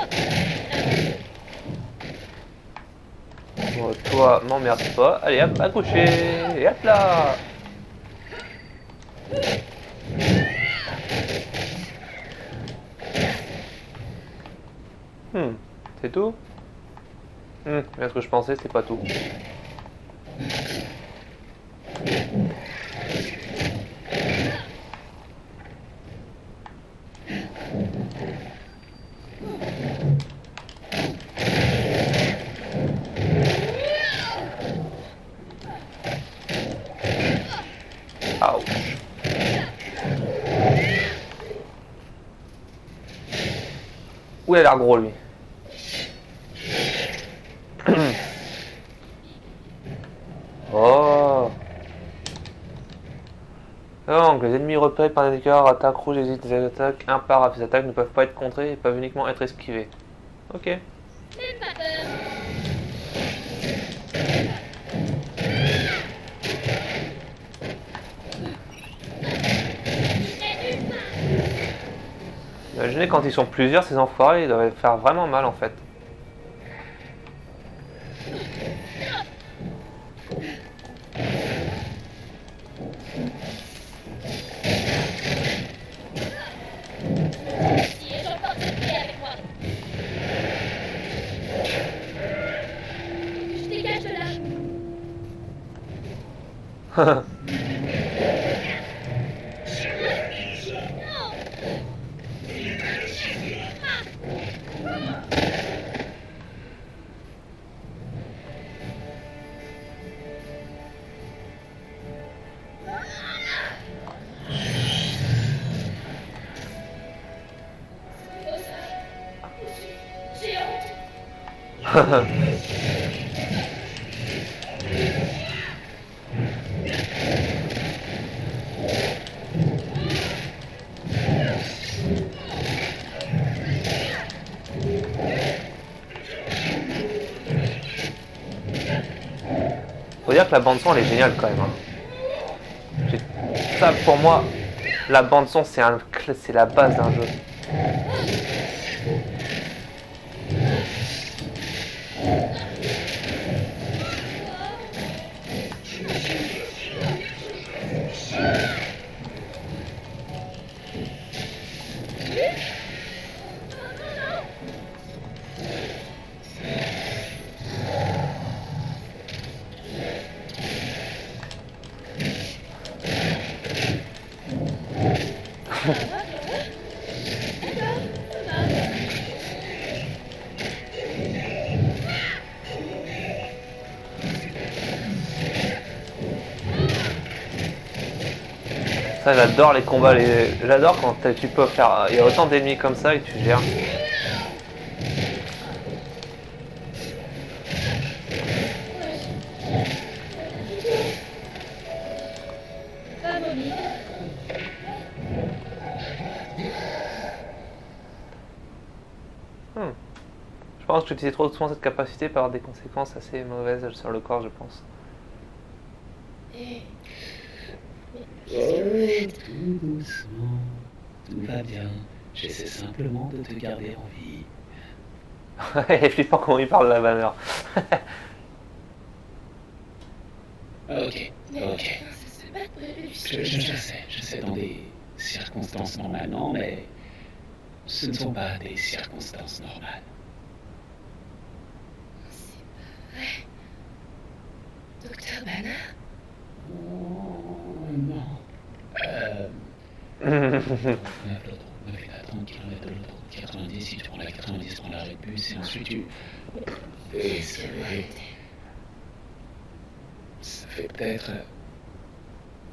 Bon, toi, m'emmerde pas. Allez, hop, accroché. Et hop là. C'est tout? Bien ce que je pensais, c'est pas tout. Ouch. Ouh, il a l'air gros lui. Oh. Donc, les ennemis repérés par les écarts, attaques rouges, hésitent des attaques imparables. Ces attaques ne peuvent pas être contrées et peuvent uniquement être esquivées. Ok. Même pas peur. Imaginez quand ils sont plusieurs, ces enfoirés, ils doivent faire vraiment mal en fait. Si, et j'emporte cette clé avec moi. Je dégage de là. J'ai honte. Faut dire que la bande son elle est géniale quand même. Hein. Ça pour moi, la bande son c'est la base d'un jeu. Ça j'adore les combats, j'adore quand tu peux faire. Il y a autant d'ennemis comme ça et tu gères. Pas mobile. Hmm. Je pense que utiliser trop souvent cette capacité peut avoir des conséquences assez mauvaises sur le corps, je pense. Et... Mais qu'est-ce que vous Oh, faites? tout doucement. Tout va bien. J'essaie simplement de te garder en vie. Il est flippant comment il parle la valeur. Ok, Mais ok. enfin, ça se bat pour lui. Je sais dans des circonstances normales, non, mais ce ne sont pas des circonstances normales. C'est pas vrai. Docteur Banner? Oh, non. L'autoroute 9 est à 30 km de l'autoroute 90. Si tu prends la 90, tu prends l'arrêt de bus et ensuite tu... Et C'est vrai. ça fait peut-être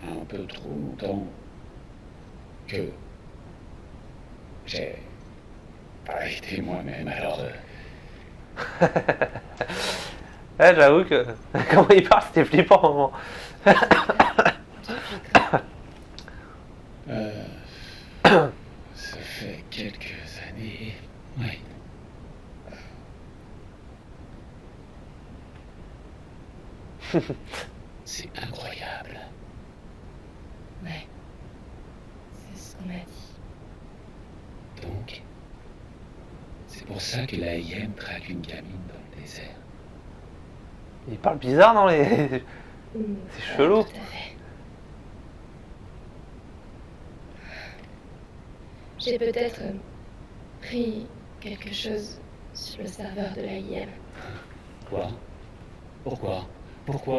un peu trop longtemps que j'ai pas été moi-même, alors... Ouais, j'avoue que comment il parle, c'était flippant au moment. Depuis quand? Ça fait quelques années... Oui. C'est incroyable. Ouais. C'est ce qu'on m'a dit. Donc, c'est pour ça que l'AIM traque une gamine dans le désert. Il parle bizarre, non les... C'est chelou. Tout à fait. J'ai peut-être pris quelque chose sur le serveur de l'AIM. Quoi? Pourquoi?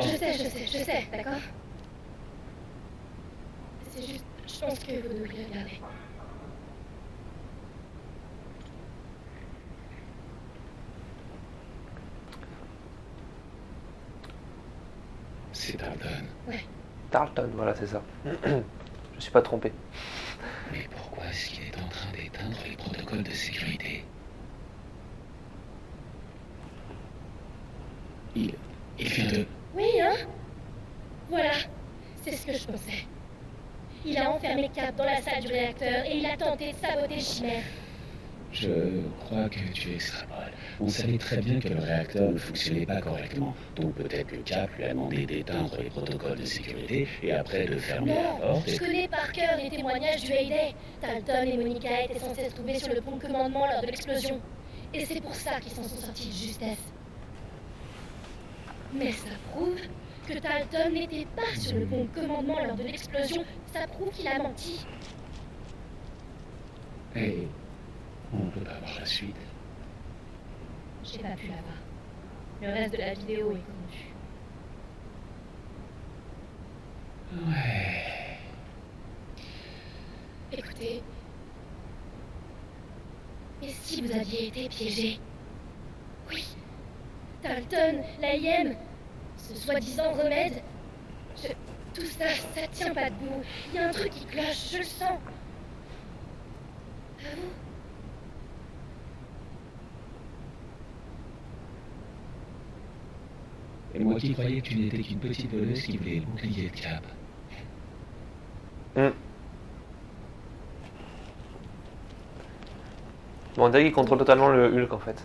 Je sais, d'accord? C'est juste, je pense que vous devriez regarder. C'est Dalton. Tarleton, voilà, c'est ça. Je suis pas trompé. Mais pourquoi est-ce qu'il est en train d'éteindre les protocoles de sécurité? Il vient de... Oui, hein? Voilà, c'est ce que je pensais. Il a enfermé Cap dans la salle du réacteur et il a tenté de saboter Chimère. Je crois que tu extrapoles. On savait très bien que le réacteur ne fonctionnait pas correctement. Donc peut-être que Cap lui a demandé d'éteindre les protocoles de sécurité et après de fermer la Non, porte. je connais par cœur les témoignages du Hayday. Dalton et Monica étaient censés se trouver sur le pont de commandement lors de l'explosion. Et c'est pour ça qu'ils s'en sont sortis de justesse. Mais ça prouve que Dalton n'était pas sur le pont de commandement lors de l'explosion. Ça prouve qu'il a menti. Et on peut pas voir la suite. J'ai pas pu la voir. Le reste de la vidéo est corrompu. Ouais. Écoutez, et si vous aviez été piégé? Oui, Dalton, l'AIM, ce soi-disant remède. Tout ça, ça tient pas debout. Il y a un truc qui cloche, je le sens. À vous? Et moi qui croyais que tu n'étais qu'une petite voleuse qui voulait le bouclier de Cap. Hmm. Bon, on dirait qu'il contrôle totalement le Hulk en fait.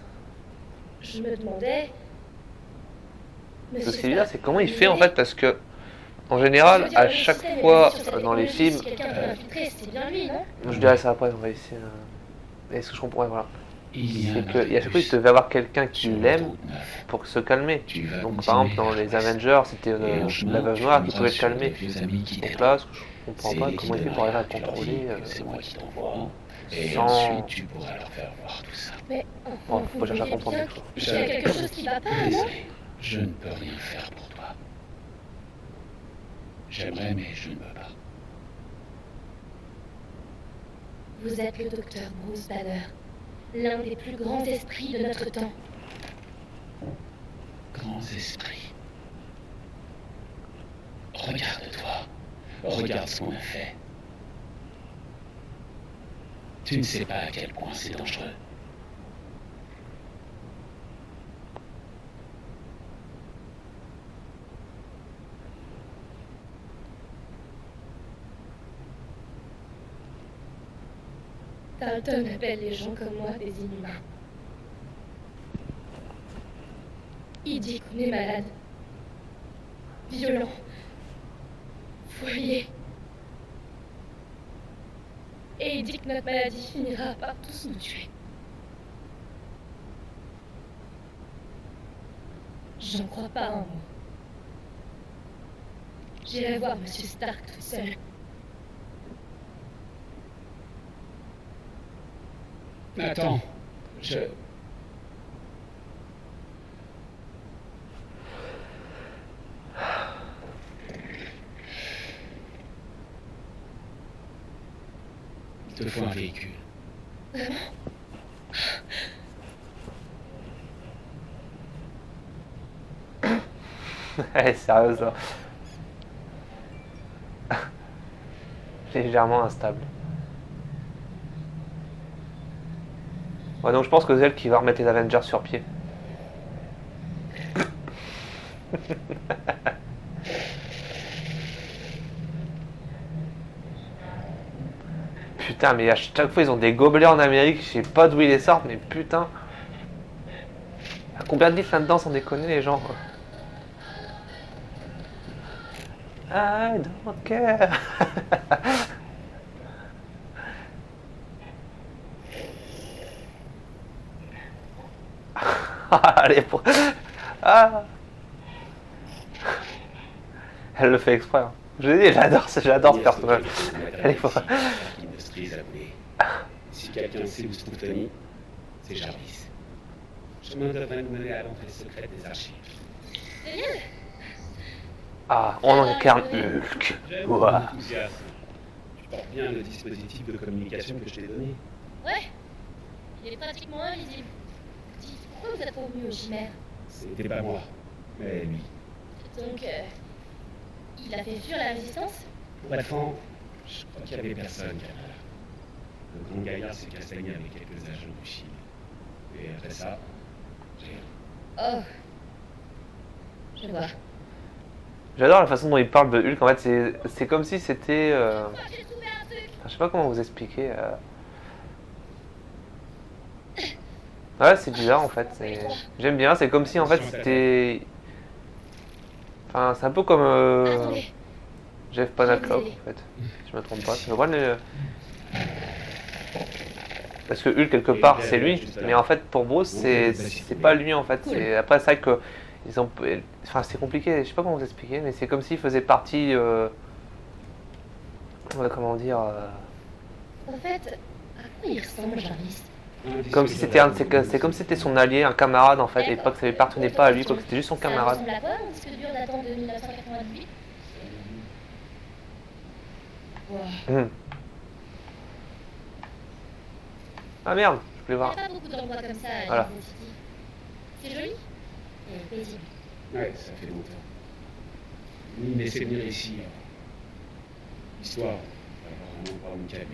Je me demandais. Ce qui est bizarre, c'est comment il fait en fait, parce que en général, à chaque fois dans les films, Si quelqu'un peut l'infiltrer, c'est bien lui, non? je dirais ça après, on va essayer. Et ce que je comprends, ouais, voilà. Il y a C'est qu'à chaque fois, il devait avoir quelqu'un qui l'aime pour se calmer. Tu vas Donc par exemple, dans les Avengers, c'était la Veuve Noire qui pouvait le calmer. Donc là, ce que je comprends pas, comment il fait pour arriver à contrôler C'est moi qui t'envoie. Et sans... ensuite, tu pourras leur faire voir tout ça. Mais Bon, vous faut chercher à voyez comprendre bien des fois. qu'il y a quelque chose qui va pas, non? Désolé, je ne peux rien faire pour toi. J'aimerais, mais je ne peux pas. Vous êtes le docteur Bruce Banner, l'un des plus grands esprits de notre temps. Grands esprits. Regarde-toi. Regarde ce qu'on a fait. Tu ne sais pas à quel point c'est dangereux. Dalton appelle les gens comme moi des inhumains. Il dit qu'on est malade. Violent. Foyer. Et il dit que notre maladie finira par tous nous tuer. J'en crois pas un mot. J'irai voir Monsieur Stark toute seule. Attends, Il te faut un véhicule. Elle est sérieuse là. Légèrement instable. Ouais, donc je pense que c'est elle qui va remettre les Avengers sur pied. Putain, mais à chaque fois ils ont des gobelets en Amérique, je sais pas d'où ils les sortent, mais putain. Combien de litres là-dedans sans déconner les gens quoi. I don't care. Allez, pour... Ah. Elle le fait exprès. Hein. Je dis, j'adore ce personnage. Elle est forte. Si quelqu'un sait où se trouve Tony, c'est Jarvis. Chemin devrait nous mener à l'entrée secrète des archives. Génial. Ah, on incarne Hulk. Ouah. Tu portes bien le dispositif de communication que je t'ai donné. Ouais. Il est pratiquement invisible. Dites, pourquoi vous êtes revenu aux chimères? C'était pas moi, mais lui. Donc, il a fait fuir la résistance? Pour être franc, je crois qu'il y avait personne, Canal. Le grand gaillard s'est castagné avec quelques agents du Chili. Et après ça, rien. Oh. Je vois. J'adore la façon dont il parle de Hulk. En fait, c'est comme si c'était. J'ai trouvé un truc. Je sais pas comment vous expliquer. Ouais, c'est bizarre en fait. J'aime bien. C'est comme si en fait c'était. Enfin, c'est un peu comme Attendez. Jeff Panaclock en fait. Si je me trompe pas. Je vois Parce que Hulk quelque part c'est lui, mais en fait pour Bruce c'est pas lui en fait. C'est après c'est vrai que ils ont. Enfin c'est compliqué. Je sais pas comment vous expliquer, mais c'est comme s'il faisait partie. Comment dire. En fait, à quoi il ressemble, Jarvis? Comme si c'était c'est comme si c'était son allié, un camarade en fait, et pas que ça lui appartenait pas à lui, quoi, que c'était juste son camarade. Ça ressemble à quoi, un disque dur datant de 1998? Wow. Ah merde, je voulais Il n'y voir. a pas beaucoup d'endroits comme ça à Voilà. Kansas City. C'est joli et paisible. Ouais, ça fait longtemps. Il me laissait venir ici, histoire d'avoir un endroit où me calmer.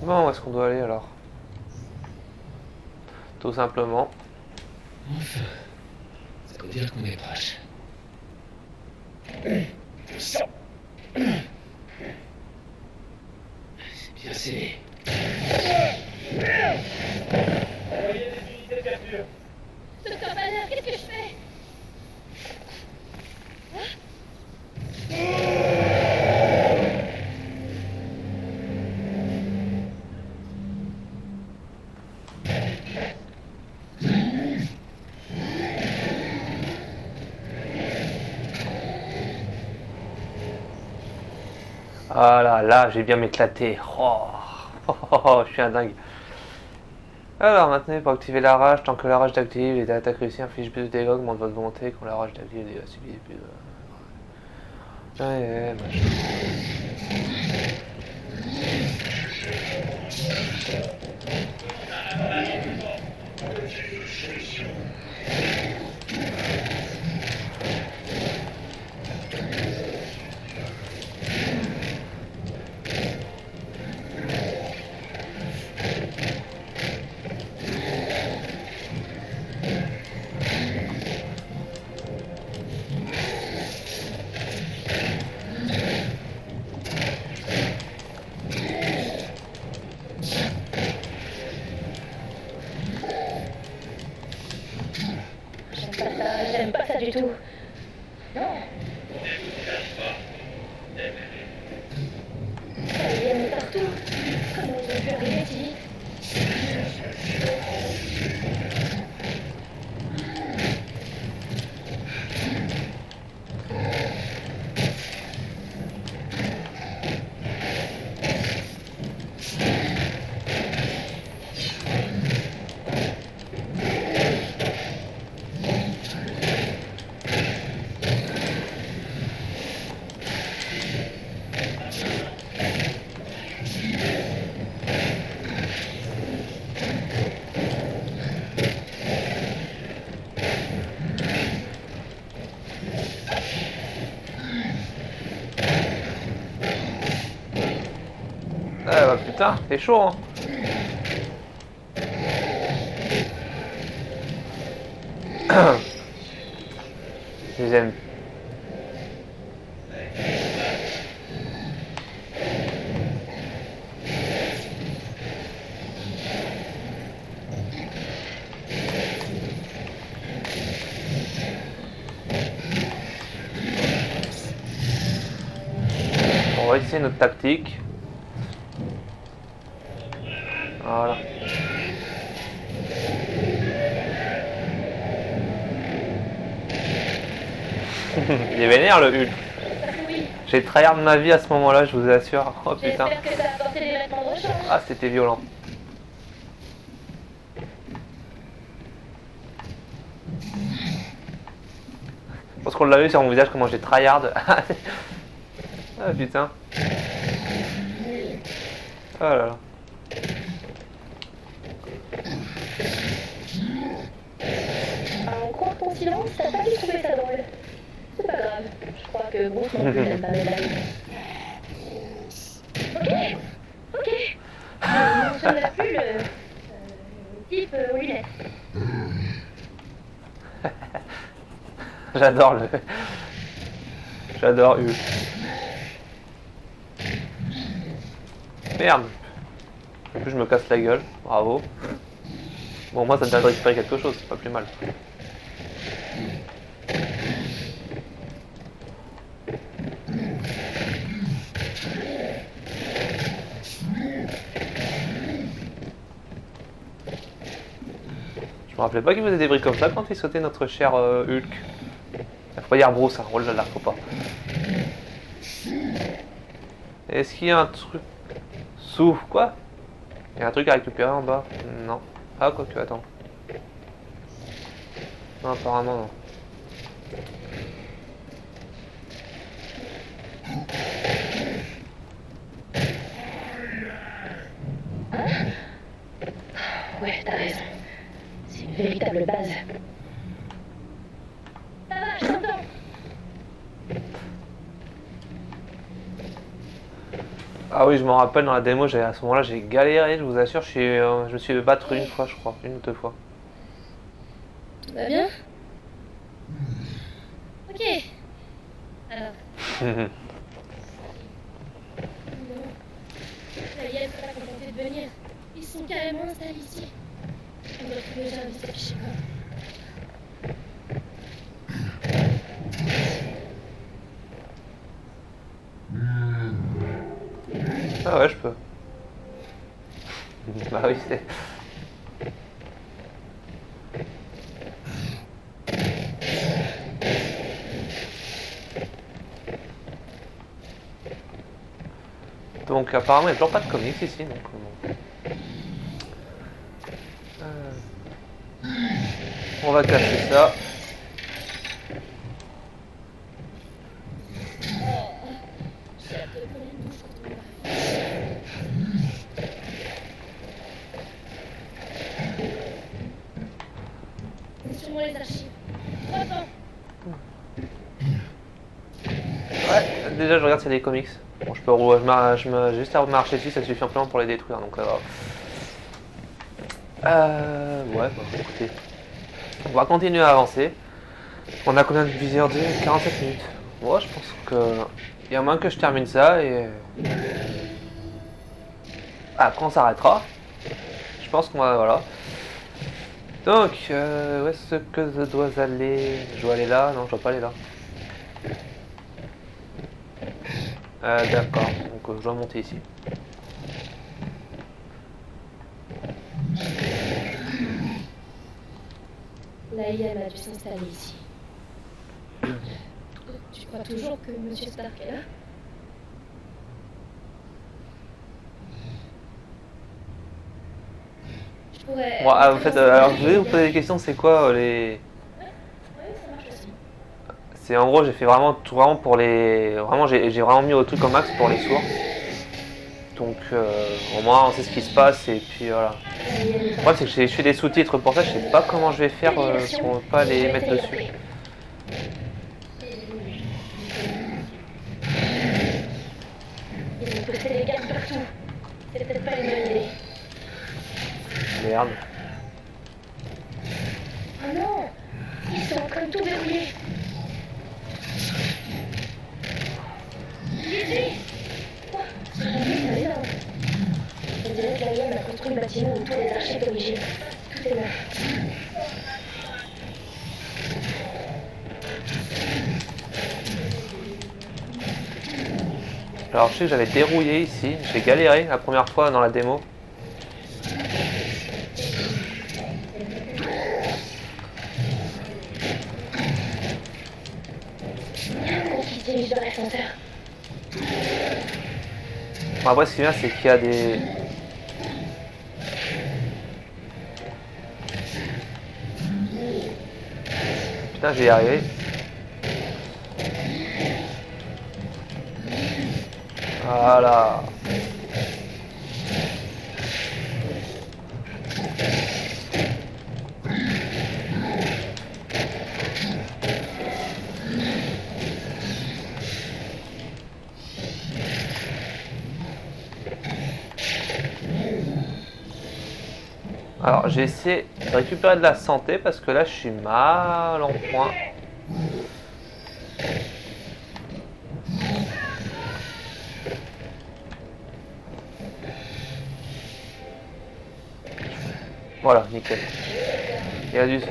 Bon, où est-ce qu'on doit aller alors? Tout simplement. Enfin, ça veut dire qu'on est proche. C'est bien scellé. Docteur Banner, qu'est-ce que je fais? Ah là, j'ai bien m'éclaté. Je suis un dingue. Alors maintenant, pour activer la rage, tant que la rage d'active, les attaques réussies infligent plus de dégâts, augmente votre volonté. Quand la rage d'active, les dégâts subis plus de... Ouais, machin. du tout. Non. Ça y est partout. Comment ils ont pu arriver si vite? Ah bah putain, c'est chaud hein. Je les aime. On va essayer notre tactique. Voilà. Il est vénère le Hulk. Oui. J'ai tryhard ma vie à ce moment-là, je vous assure. Oh putain. J'espère que ça a apporté des vêtements de rechange. Ah, c'était violent. Je pense qu'on l'a vu sur mon visage comment j'ai tryhard. Ah putain. Oh là là. En croire ton silence, t'as pas dû trouver ça drôle. C'est pas grave. Je crois que Bruce non plus n'aime pas mes blagues. Ok. Je mentionnerai plus le type aux lunettes. J'adore le. J'adore Hulk. Merde. En plus je me casse la gueule. Bravo. Bon moi ça me permet de récupérer quelque chose, c'est pas plus mal. Je me rappelais pas qu'il faisait des bruits comme ça quand il sautait notre cher Hulk. Faut pas dire Bruce, hein. Oh là là, faut pas. Est-ce qu'il y a un truc... Souffle, quoi? Il y a un truc à récupérer en bas? Non. Ah, quoi que, attends. Non, apparemment non. Ouais, t'as raison. C'est une véritable base. Ça va, je t'entends. Ah oui, je me rappelle dans la démo, à ce moment-là, j'ai galéré, je vous assure, je me suis battu une fois, je crois, une ou deux fois. Tout va bien? Ok. Alors, ça y est, faut pas contenter de venir. Ils sont carrément installés ici. On doit trouver Jarvis depuis chez moi. Ah ouais, je peux. Bah oui, c'est... Donc apparemment il n'y a toujours pas de comics ici, donc bon. On va casser ça. C'est sûrement les archives. Attends. Ouais, déjà je regarde s'il y a des comics. Bon, je peux j'ai juste à marcher dessus, ça suffit amplement pour les détruire, donc ouais, bah écoutez. On va continuer à avancer. On a combien de viseurs de 47 minutes. Moi je pense que... Il y a moins que je termine ça et... Ah, quand on s'arrêtera, je pense qu'on va... Voilà. Donc, où est-ce que je dois aller? Je dois aller là? Non, je dois pas aller là. D'accord, donc je dois monter ici. La IM a dû s'installer ici. Tu crois toujours que Monsieur Stark est là? Je pourrais... Bon, en fait, alors je vais vous poser des questions, c'est quoi les... Ouais, ça marche aussi. C'est en gros, j'ai fait vraiment tout vraiment pour les... Vraiment, j'ai vraiment mis au truc au max pour les sourds. Donc, au moins, on sait ce qui se passe et puis voilà. La IM est Le problème, c'est que je fais des sous-titres pour ça, je sais pas comment je vais faire pour pas les mettre dessus. Ils ont posté des gardes partout. C'est peut-être pas une bonne idée. Merde. Oh non! Ils sont en train de tout verrouiller. Gigi! Oh, ça va énorme. On dirait que la IM a construit le bâtiment autour des archives d'origine. Tout est neuf. Alors, je sais que j'avais dérouillé ici, j'ai galéré la première fois dans la démo. Qui se dirige vers l'ascenseur. Bon, après, ce qui est bien, c'est qu'il y a des... Putain, je vais y arriver. Voilà. Alors, j'ai essayé de récupérer de la santé parce que là, je suis mal en point. Voilà, nickel. Il y a du...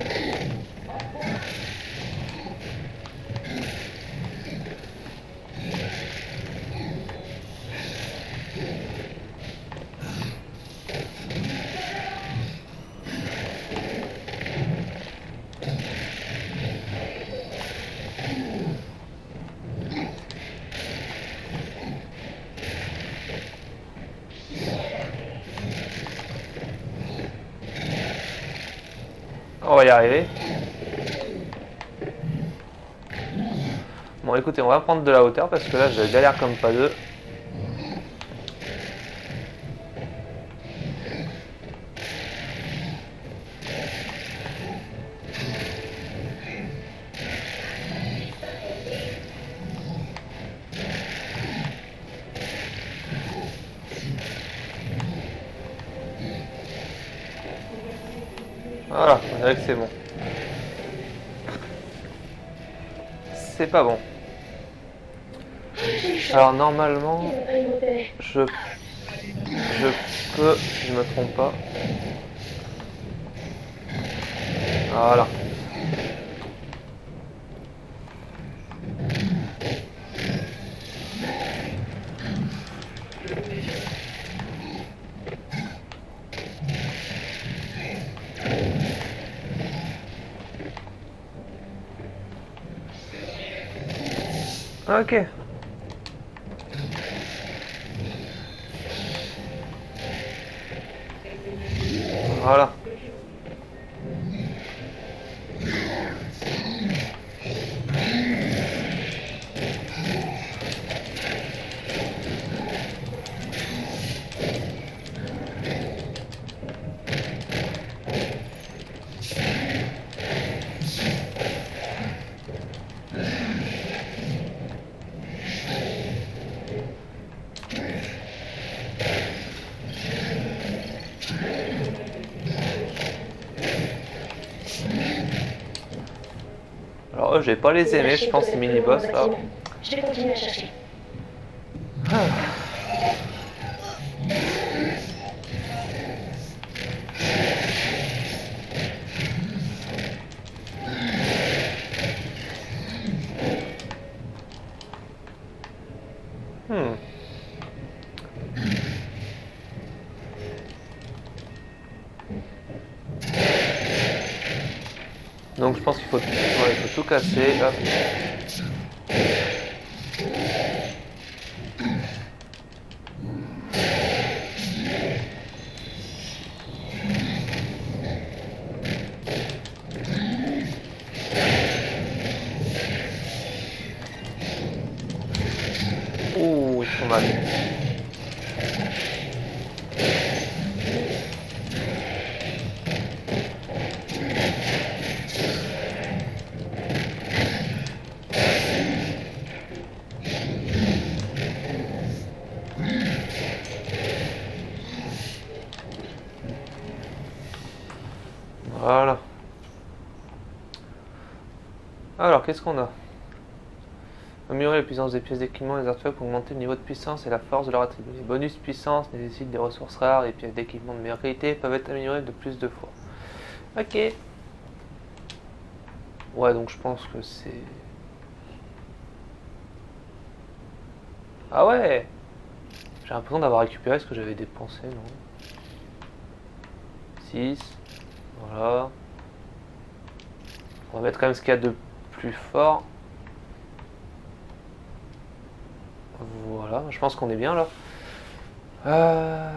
On va y arriver. Bon, écoutez, on va prendre de la hauteur parce que là, je galère comme pas deux. Voilà, on dirait que c'est bon. C'est pas bon. Alors normalement, Ils ont failli m'opérer. je peux, si je me trompe pas. Voilà. Ok. Voilà. Alors eux, je vais pas les aimer, je pense, ces mini-boss là. Je vais continuer à chercher. Hmm. Donc je pense qu'il faut, ouais, il faut tout casser. Hop. Ouh, ils sont mal. Voilà. Alors, qu'est-ce qu'on a? Améliorer la puissance des pièces d'équipement et des artefacts pour augmenter le niveau de puissance et la force de leur attribut. Les bonus puissance nécessitent des ressources rares et les pièces d'équipement de meilleure qualité peuvent être améliorées de plus de fois. Ok. Ouais, donc je pense que c'est... Ah ouais! J'ai l'impression d'avoir récupéré ce que j'avais dépensé, non? 6. Voilà. On va mettre quand même ce qu'il y a de plus fort. Voilà, je pense qu'on est bien là. Bah,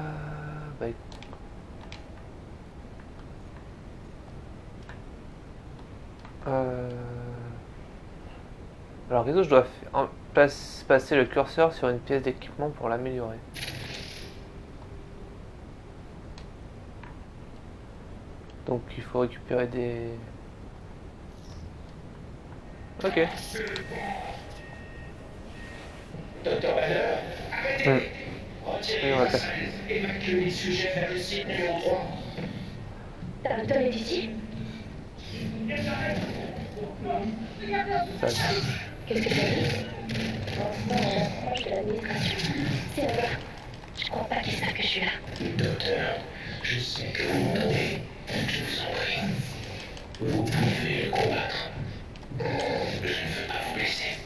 alors qu'est-ce que je dois faire? Passer le curseur sur une pièce d'équipement pour l'améliorer. Donc il faut récupérer des... Ok. Docteur Banner, arrêtez. Retirez Oui, on va la faire. salle. Évacuez les sujets vers le site numéro 3. Tarleton est ici. Ça, Qu'est-ce que ça dit? Proche de l'administration. C'est là-bas. Je crois pas qu'ils savent que je suis là. Docteur, je sais que vous m'entendez. Je vous en prie. Vous pouvez le combattre. Je ne veux pas vous blesser.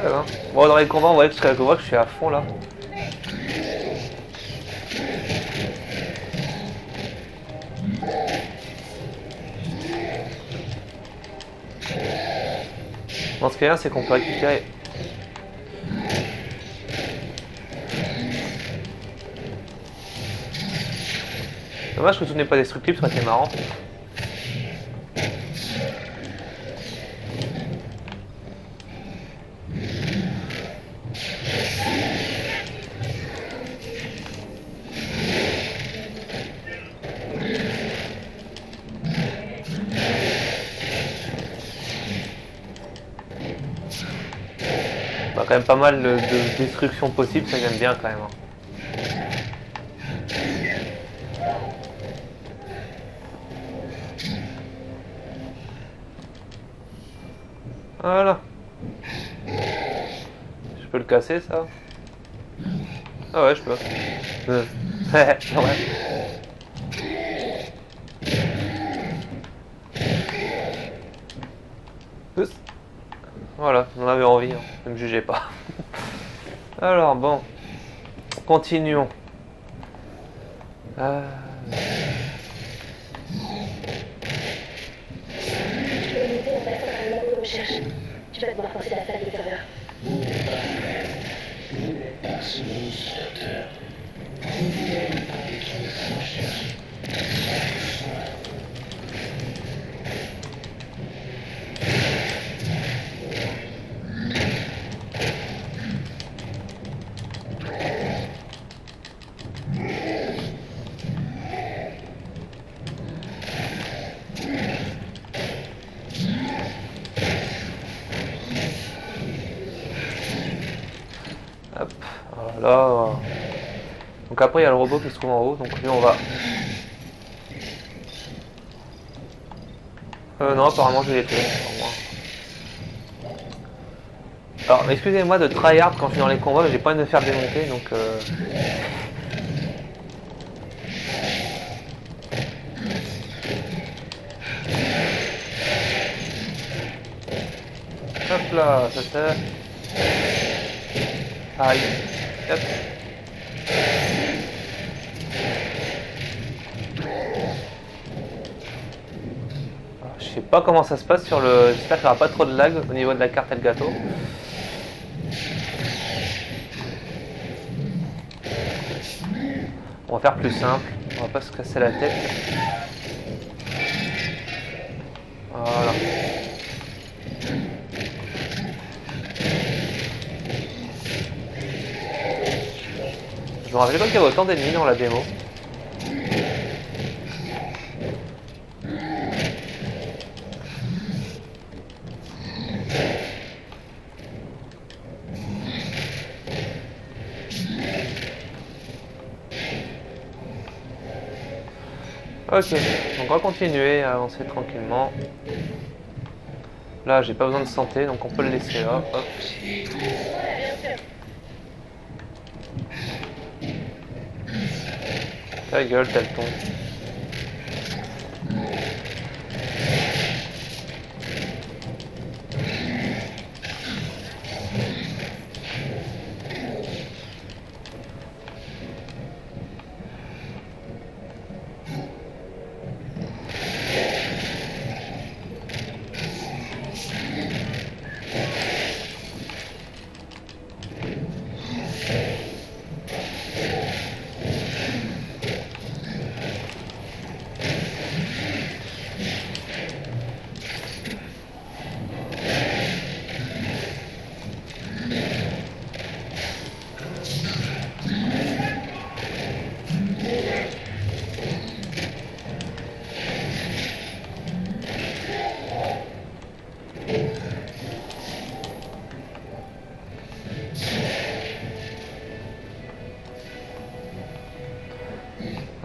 hein. Bon, dans les combats, on voit que je suis à fond là. Bon, ce qui est bien, c'est qu'on peut récupérer. Dommage que tout n'est pas destructible, ça aurait été marrant. Bah, quand même pas mal de destruction possible, ça j'aime bien quand même. Voilà. Je peux le casser ça? Ah ouais, je peux. Ouais. Pousse. Voilà, on avait envie, hein. Ne me jugez pas. Alors bon, continuons. Je peux monter en passant par le labo de recherche. Tu vas devoir passer la salle des serveurs. Passe monstre, docteur. Vous pouvez pas détruire sa recherche. Hop, voilà. Donc après il y a le robot qui se trouve en haut, donc lui on va... non, apparemment je l'ai fait. Alors excusez-moi de tryhard quand je suis dans les combats, mais j'ai pas envie de me faire démonter, donc... là, ça c'est... Aïe. Hop. Je sais pas comment ça se passe sur le... J'espère qu'il n'y aura pas trop de lag au niveau de la carte Elgato. On va faire plus simple, on va pas se casser la tête. Voilà. Je me rappelais pas qu'il y avait autant d'ennemis dans la démo. Ok, donc on va continuer à avancer tranquillement. Là, j'ai pas besoin de santé, donc on peut le laisser là. Hop. Ta gueule, t'as le ton.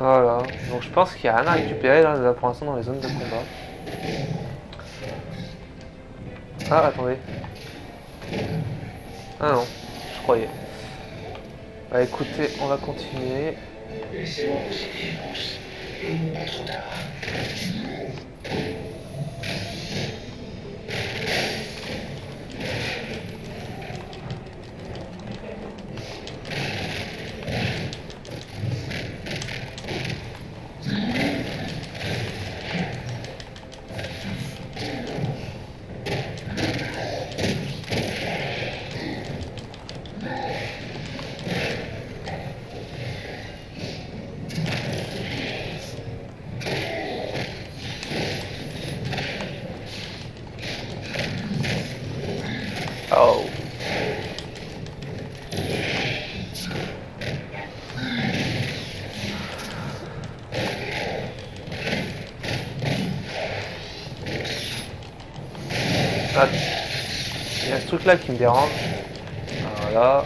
Voilà, donc je pense qu'il n'y a rien à récupérer là pour l'instant dans les zones de combat. Ah, attendez. Ah non, je croyais. Bah écoutez, on va continuer. Laissez-moi vous aider, Bruce. Pas trop tard. Oh. Ah, il y a ce truc là qui me dérange. Voilà.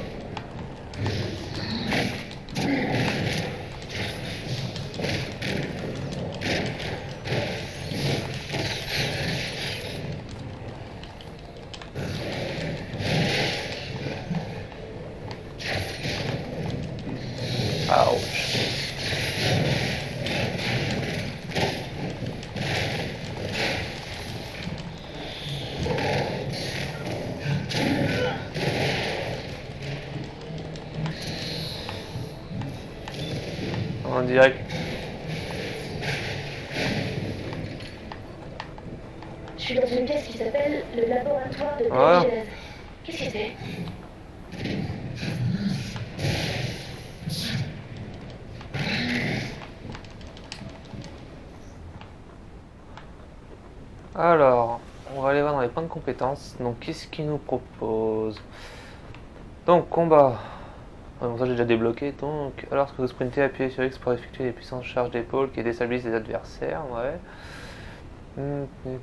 Ouch. En direct. Je suis dans une pièce qui s'appelle le laboratoire de Voilà. Genèse. Qu'est-ce que c'est? Alors, on va aller voir dans les points de compétences. Donc, qu'est-ce qu'il nous propose? Donc, combat. Ah, bon, ça j'ai déjà débloqué. Donc, alors que vous sprintez, appuyez sur X pour effectuer des puissantes charges d'épaule qui déstabilisent les adversaires. Ouais.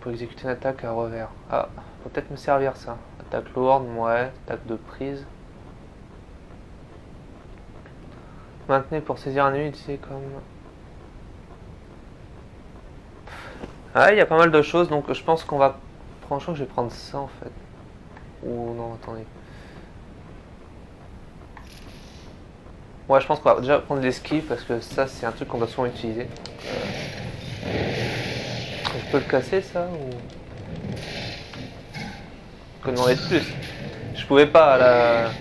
Pour exécuter une attaque à revers. Ah, faut peut-être me servir ça. Attaque lourde, ouais. Attaque de prise. Maintenez pour saisir un ennemi, utilisez comme... Ah, il y a pas mal de choses, donc je pense qu'on va... Franchement, je vais prendre ça en fait. Ou non, attendez. Ouais, je pense qu'on va déjà prendre l'esquive parce que ça, c'est un truc qu'on doit souvent utiliser. Je peux le casser ça ou... qu'on en ait plus. Je pouvais pas là.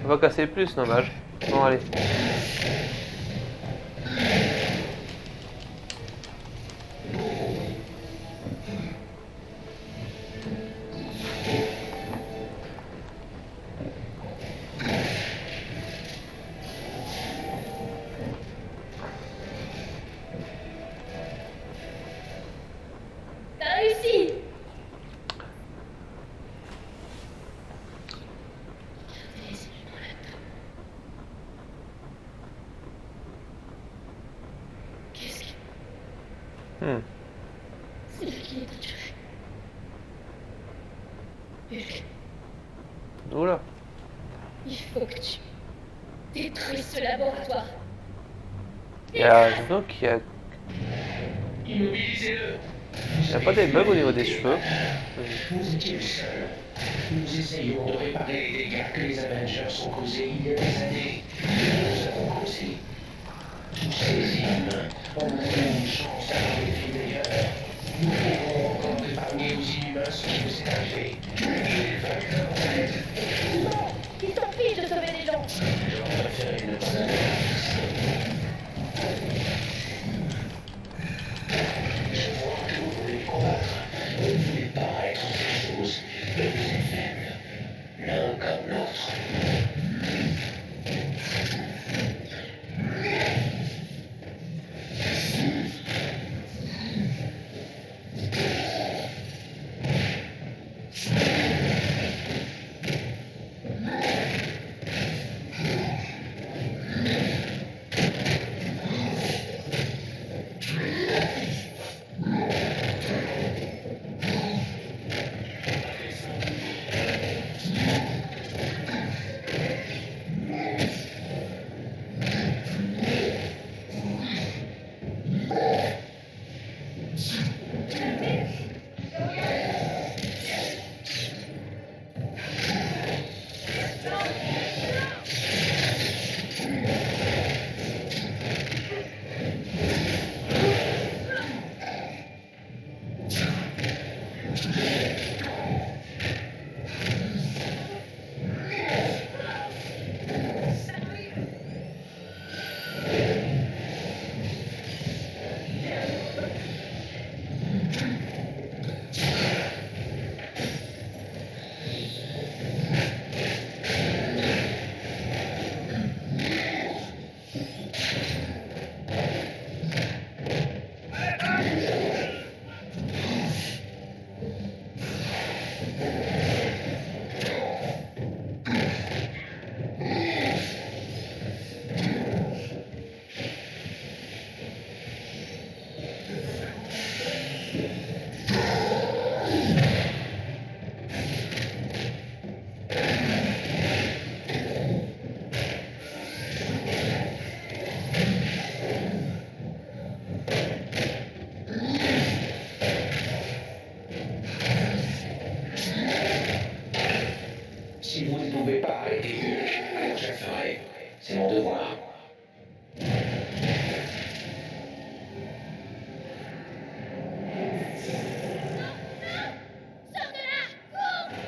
On va casser plus, dommage. Bon, allez. T'as réussi! Regardez les élus dans la table. Qu'est-ce que... Hmm. C'est là qu'il est enterré. Hulk, Oula. il faut que tu détruises ce laboratoire. Il y a donc il y a Immobilisez-le. Il n'y a pas des bugs au niveau des cheveux. Vous étiez seul. Nous essayons de réparer les dégâts que les Avengers ont causés il y a des années. Nous avons causé. Tous ces inhumains ont eu une chance d'avoir une vie meilleure. Nous pouvons encore épargner aux inhumains ce qui vous est arrivé. Les vainqueurs vont être. Non, il t'empêche de sauver les gens. J'aurais préféré ne pas aller. Je vois que vous voulez combattre. Vous ne voulez pas être autre chose. Mais vous êtes faibles. L'un comme l'autre. Si vous ne pouvez pas arrêter Hulk, alors je le ferai. C'est mon devoir. Sors de là! Cours!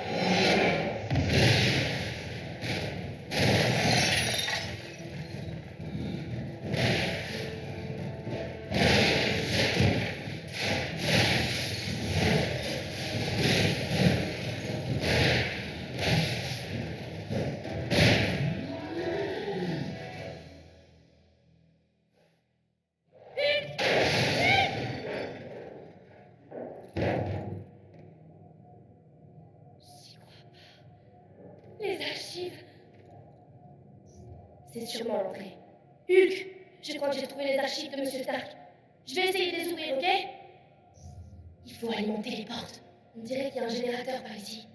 J'y crois pas. Les archives. C'est sûrement l'entrée. Hulk, je crois que j'ai trouvé les archives de Monsieur Stark. Je vais essayer de les ouvrir, ok? Il faut alimenter les portes. On dirait qu'il y a un générateur par ici.